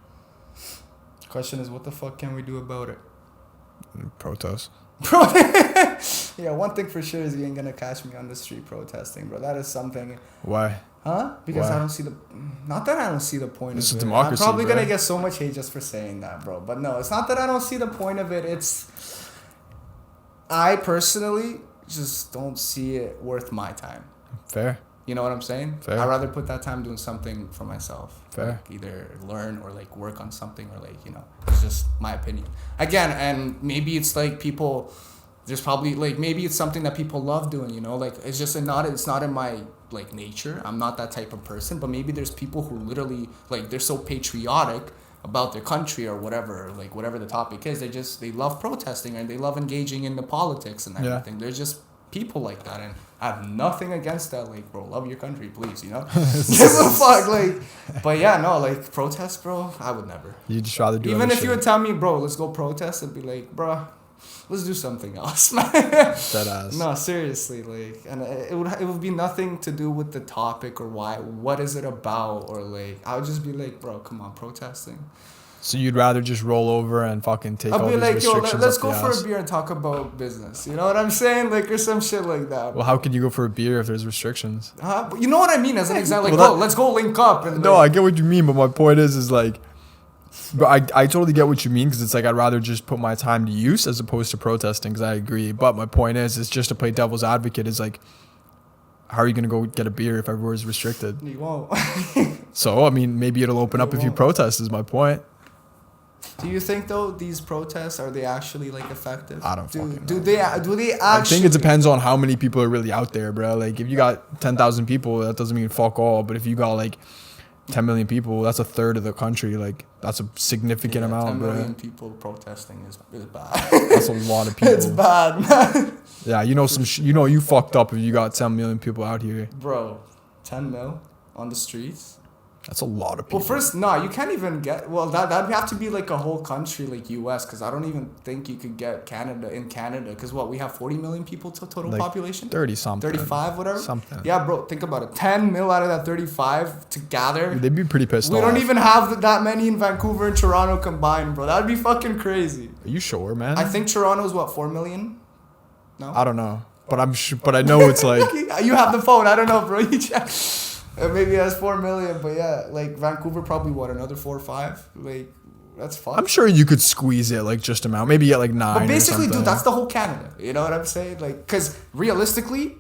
Question is, what the fuck can we do about it? Protest. Yeah, one thing for sure is you ain't gonna catch me on the street protesting, bro. That is something. Why? Huh? Because Why? I don't see the... Not that I don't see the point It's of a it. democracy, I'm probably bro. going to get so much hate just for saying that, bro. But no, it's not that I don't see the point of it. It's... I personally just don't see it worth my time. Fair. You know what I'm saying? Fair. I'd rather put that time doing something for myself. Fair. Like either learn or like work on something or like, you know, it's just my opinion. Again, and maybe it's like people... There's probably like maybe it's something that people love doing, you know, like it's just it's not in my like nature. I'm not that type of person, but maybe there's people who literally like they're so patriotic about their country or whatever, like whatever the topic is. They love protesting and they love engaging in the politics and everything. There's just people like that, and I have nothing against that. Like, bro, love your country, please, you know. Give a fuck, like. But yeah, no, like protest, bro. I would never. You'd just rather do. Even if shit. you would tell me, bro, let's go protest, I'd be like, bro. Let's do something else, man. Dead ass. No, seriously, like, and it would be nothing to do with the topic or what is it about, or like, I would just be like, bro, come on, protesting. So you'd rather just roll over and fucking take all I'd be these like, yo, restrictions let's up go the for ass? a beer and talk about business. You know what I'm saying? Like, or some shit like that. Well, how can you go for a beer if there's restrictions? But you know what I mean? As an example, like, Well, let's go link up. And No, I like, get what you mean, but my point is like, but I totally get what you mean, because it's like I'd rather just put my time to use as opposed to protesting, because I agree. But my point is, it's just to play devil's advocate, is like, how are you going to go get a beer if everywhere's restricted? you won't. So, I mean, maybe it'll open up if you won't. protest, is my point. Do you think though these protests are they actually like effective? I don't fucking do know. they actually? I think it depends on how many people are really out there, bro. Like, if you got 10,000 people, that doesn't mean fuck all. But if you got like 10 million people, that's a third of the country. Like, that's a significant amount, 10 bro. million people protesting is bad. That's a lot of people. It's bad, man. Yeah, you know you fucked up if you got 10 million people out here. Bro, 10 mil on the streets. That's a lot of people. Well, first, no, you can't even get. Well, that'd have to be like a whole country like U.S. because I don't even think you could get Canada because what we have 40 million people total Like population. 30 something. 35, whatever. Something. Yeah, bro, think about it. 10 mil out of that 35 to gather. They'd be pretty pissed We off. don't even have that many in Vancouver and Toronto combined, bro. That'd be fucking crazy. Are you sure, man? I think Toronto's what, 4 million? No. I don't know, but but I know it's like You have the phone. I don't know, bro. You check. Maybe it has 4 million, but yeah, like Vancouver probably what, another 4 or 5? Like, that's fun. I'm sure you could squeeze it like just amount, maybe get like 9. But basically, or something. dude, that's the whole Canada. You know what I'm saying? Like, because realistically,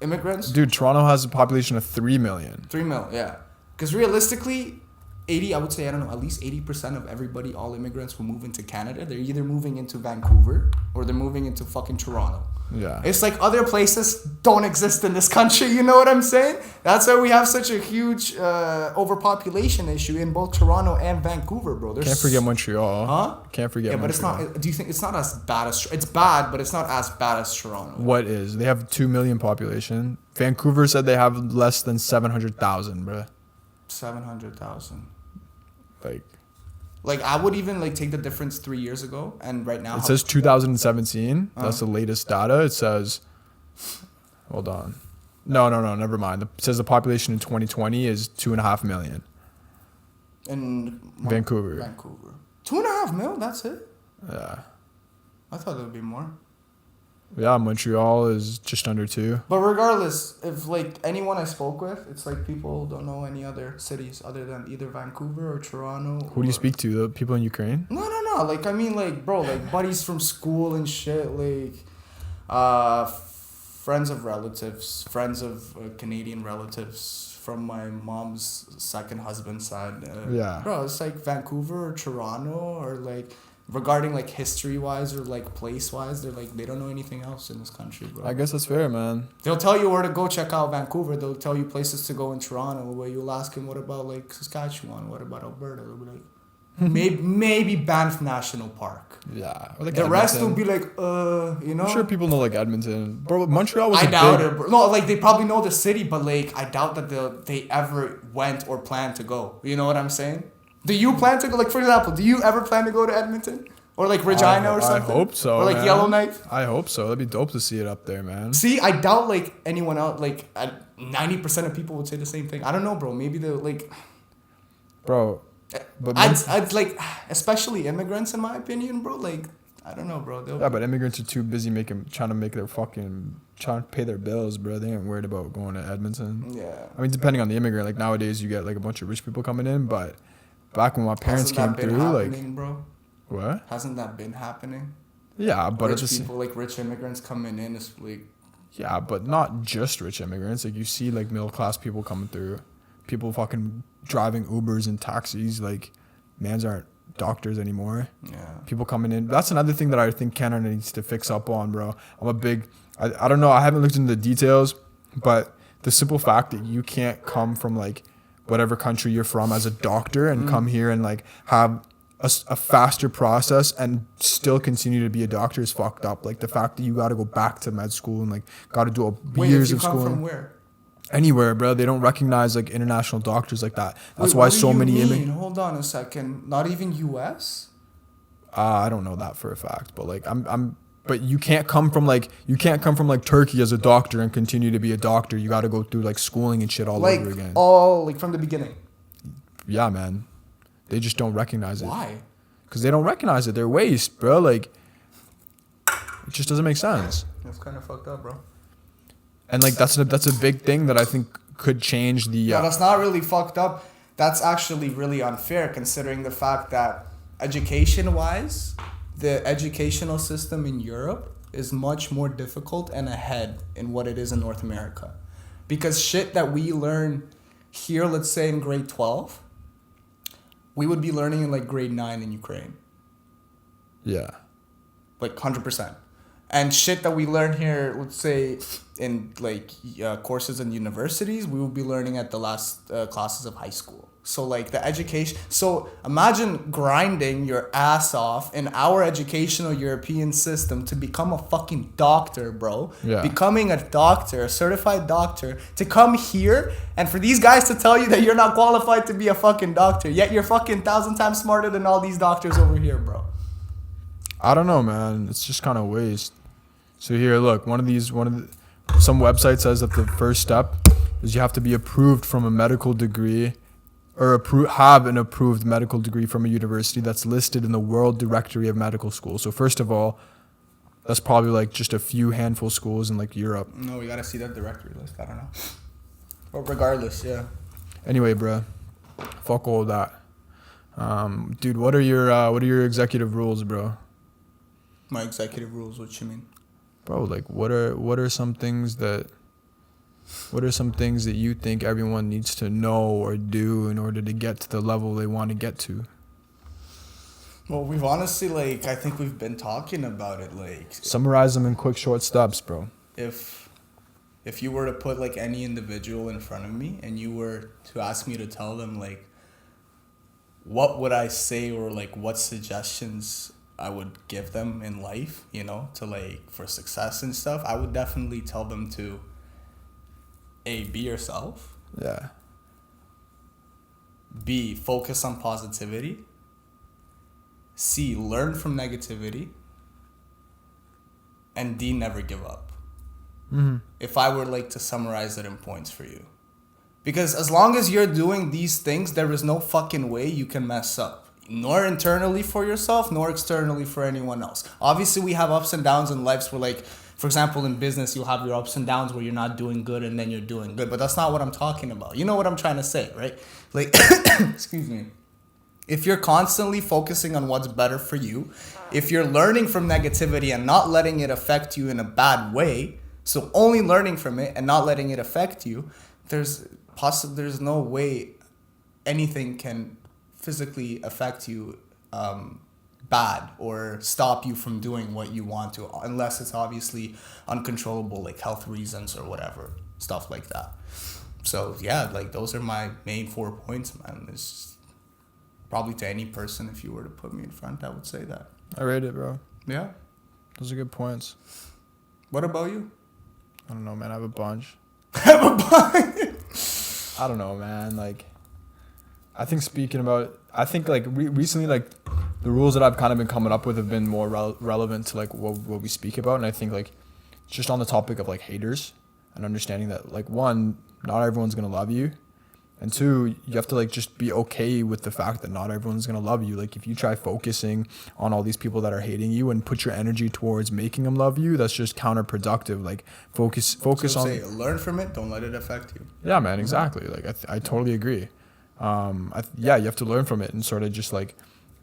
immigrants. Dude, Toronto has a population of 3 million. 3 mil, yeah. Because realistically, I would say, I don't know, at least 80% of everybody, all immigrants who move into Canada, they're either moving into Vancouver or they're moving into fucking Toronto. Yeah. It's like other places don't exist in this country, you know what I'm saying? That's why we have such a huge overpopulation issue in both Toronto and Vancouver, bro. Can't forget Montreal. Huh? Can't forget Yeah, but it's Montreal. not, do you think it's not as bad as, it's bad, but it's not as bad as Toronto. What is? They have 2 million population. Vancouver said they have less than 700,000, bro. 700,000. Like, I would even like take the difference 3 years ago and right now. it says 2017. That's the latest data. It says, hold on. No, never mind. It says the population in 2020 is 2.5 million. In Vancouver. 2.5 mil, that's it? Yeah. I thought it would be more. Yeah, Montreal is just under 2. But regardless, if like anyone I spoke with, it's like people don't know any other cities other than either Vancouver or Toronto. Who do you speak to? The people in Ukraine? No. Like, I mean, like, bro, like buddies from school and shit. Like, friends of relatives, friends of Canadian relatives from my mom's second husband's side. Yeah. Bro, it's like Vancouver or Toronto or like regarding like history wise or like place wise, they're like they don't know anything else in this country, bro. I guess that's fair, man. They'll tell you where to go check out Vancouver. They'll tell you places to go in Toronto. Where you'll ask them, what about like Saskatchewan? What about Alberta? They'll be like, maybe Banff National Park. Yeah. Or like The rest will Edmonton. be like, you know. I'm sure people know like Edmonton. Bro, Montreal was I a doubt big... it, bro. No, like they probably know the city, but like I doubt that they ever went or plan to go. You know what I'm saying? Do you plan to go? Like, for example, do you ever plan to go to Edmonton? Or like Regina or something? I hope so. Or like man. Yellowknife? I hope so. That'd be dope to see it up there, man. See, I doubt like anyone else, like 90% of people would say the same thing. I don't know, bro. Maybe they're like... Bro, but I'd like, especially immigrants in my opinion, bro. Like, I don't know, bro. yeah, but immigrants are too busy trying to make their fucking trying to pay their bills, bro. They ain't worried about going to Edmonton. Yeah. I mean, depending on the immigrant, like nowadays you get like a bunch of rich people coming in, but back when my parents came through, like, bro? what? Hasn't that been happening? Yeah, but Rich it's just people, like rich immigrants coming in, is like, yeah, but not just rich immigrants. Like you see like middle class people coming through, people fucking driving Ubers and taxis. Like, mans aren't doctors anymore. yeah. People coming in. That's another thing that I think Canada needs to fix up on, bro. I don't know. I haven't looked into the details, but the simple fact that you can't come from like whatever country you're from as a doctor and come here and like have a faster process and still continue to be a doctor is fucked up. Like the fact that you got to go back to med school and like got to do years of school. Wait, if you come from where? Anywhere, bro. They don't recognize like international doctors like that. That's why so many Hold on a second. Not even U.S.? I don't know that for a fact, but like but you can't come from like Turkey as a doctor and continue to be a doctor. You got to go through like schooling and shit all over again. Like from the beginning. Yeah, man. They just don't recognize it. Why? Because they don't recognize it. They're waste, bro. Like, it just doesn't make sense. That's kind of fucked up, bro. And like that's a big thing that I think could change the. No, that's not really fucked up. That's actually really unfair, considering the fact that education-wise, the educational system in Europe is much more difficult and ahead in what it is in North America. Because shit that we learn here, let's say in grade 12, we would be learning in like grade 9 in Ukraine. Yeah. Like 100%. And shit that we learn here, let's say in like courses in universities, we will be learning at the last classes of high school. So like the education. So imagine grinding your ass off in our educational European system to become a fucking doctor, bro. Yeah. Becoming a doctor, a certified doctor, to come here and for these guys to tell you that you're not qualified to be a fucking doctor, yet you're fucking 1,000 times smarter than all these doctors over here, bro. I don't know, man. It's just kind of waste. So here, look, some website says that the first step is you have to be approved from a medical degree or have an approved medical degree from a university that's listed in the World Directory of Medical Schools. So first of all, that's probably like just a few handful schools in like Europe. No, we gotta see that directory list. I don't know. But regardless, yeah. Anyway, bro, fuck all that. Dude, what are your executive rules, bro? My executive rules, what you mean? Bro, like what are some things that you think everyone needs to know or do in order to get to the level they want to get to? Well, we've honestly, I think we've been talking about it, Summarize them in quick, short steps, bro. If you were to put, any individual in front of me and you were to ask me to tell them, what would I say or, what suggestions I would give them in life, to, for success and stuff, I would definitely tell them to, A, be yourself. Yeah. B, focus on positivity. C, learn from negativity. And D, never give up. Mm-hmm. If I were to summarize it in points for you. Because as long as you're doing these things, there is no fucking way you can mess up. Nor internally for yourself, nor externally for anyone else. Obviously, we have ups and downs in lives where, for example, in business, you'll have your ups and downs where you're not doing good and then you're doing good. But that's not what I'm talking about. You know what I'm trying to say, right? Excuse me. If you're constantly focusing on what's better for you, if you're learning from negativity and not letting it affect you in a bad way, so only learning from it and not letting it affect you, there's no way anything can physically affect you bad or stop you from doing what you want to, unless it's obviously uncontrollable, health reasons or whatever, stuff like that. So yeah, those are my main 4 points, man. It's just, probably to any person, if you were to put me in front, I would say that. I rate it, bro. Yeah. Those are good points. What about you? I don't know, man. I have a bunch. I don't know, man. I think recently, the rules that I've kind of been coming up with have been more relevant to what we speak about. And I think just on the topic of haters and understanding that one, not everyone's going to love you. And two, you have to like just be okay with the fact that not everyone's gonna love you. Like if you try focusing on all these people that are hating you and put your energy towards making them love you, that's just counterproductive. Like focus on. Learn from it. Don't let it affect you. Yeah, man, exactly. Like I totally agree. You have to learn from it and sort of just like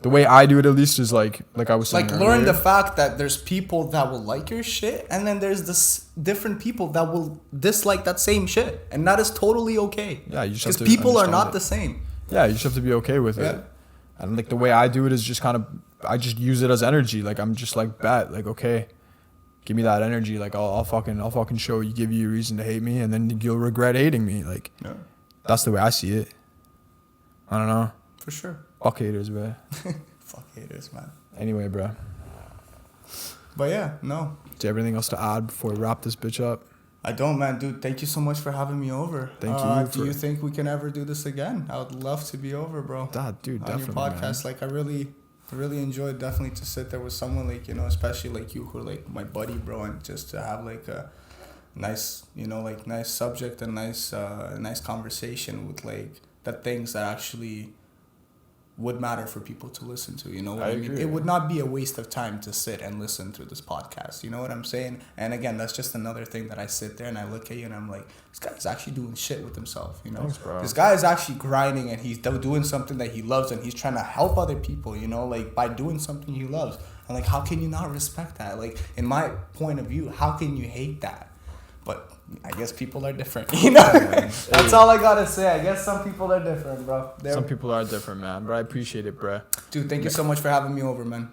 the way I do it, at least, is like I was saying like earlier. learn the fact that there's people that will like your shit, and then there's this different people that will dislike that same shit, and that is totally okay. Yeah, you just have to because people are not understand the same. Yeah, you just have to be okay with it. And like the way I do it is just kind of I just use it as energy. Like I'm just like like okay, give me that energy. Like I'll fucking show you, give you a reason to hate me, and then you'll regret hating me. Like that's the way I see it. I don't know. For sure. Fuck haters, bro. Fuck haters, man. Anyway, bro. But yeah, no. Do you have anything else to add before we wrap this bitch up? I don't, man. Dude, thank you so much for having me over. Thank you. Do you think we can ever do this again? I would love to be over, bro. Dude, on definitely. On your podcast. Man. Like, I really enjoyed definitely to sit there with someone like, especially like you who are like my buddy, bro, and just to have like a nice, like nice subject and nice conversation with like the things that actually would matter for people to listen to, you know what I mean? It would not be a waste of time to sit and listen to this podcast, you know what I'm saying? And again, that's just another thing that I sit there and I look at you and I'm like, this guy's actually doing shit with himself, you know? Thanks, bro. This guy is actually grinding and he's doing something that he loves and he's trying to help other people, like by doing something he loves. And like, how can you not respect that? Like, in my point of view, how can you hate that? But I guess people are different, That's all I gotta say. I guess some people are different, bro. Some people are different, man. But I appreciate it, bro. Dude, thank you so much for having me over, man.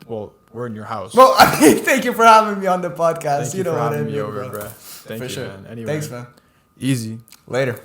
Well, we're in your house. Well, thank you for having me on the podcast. Thank you for having me over, bro. Thank you, sure. man. Anyway, thanks, man. Easy. Later.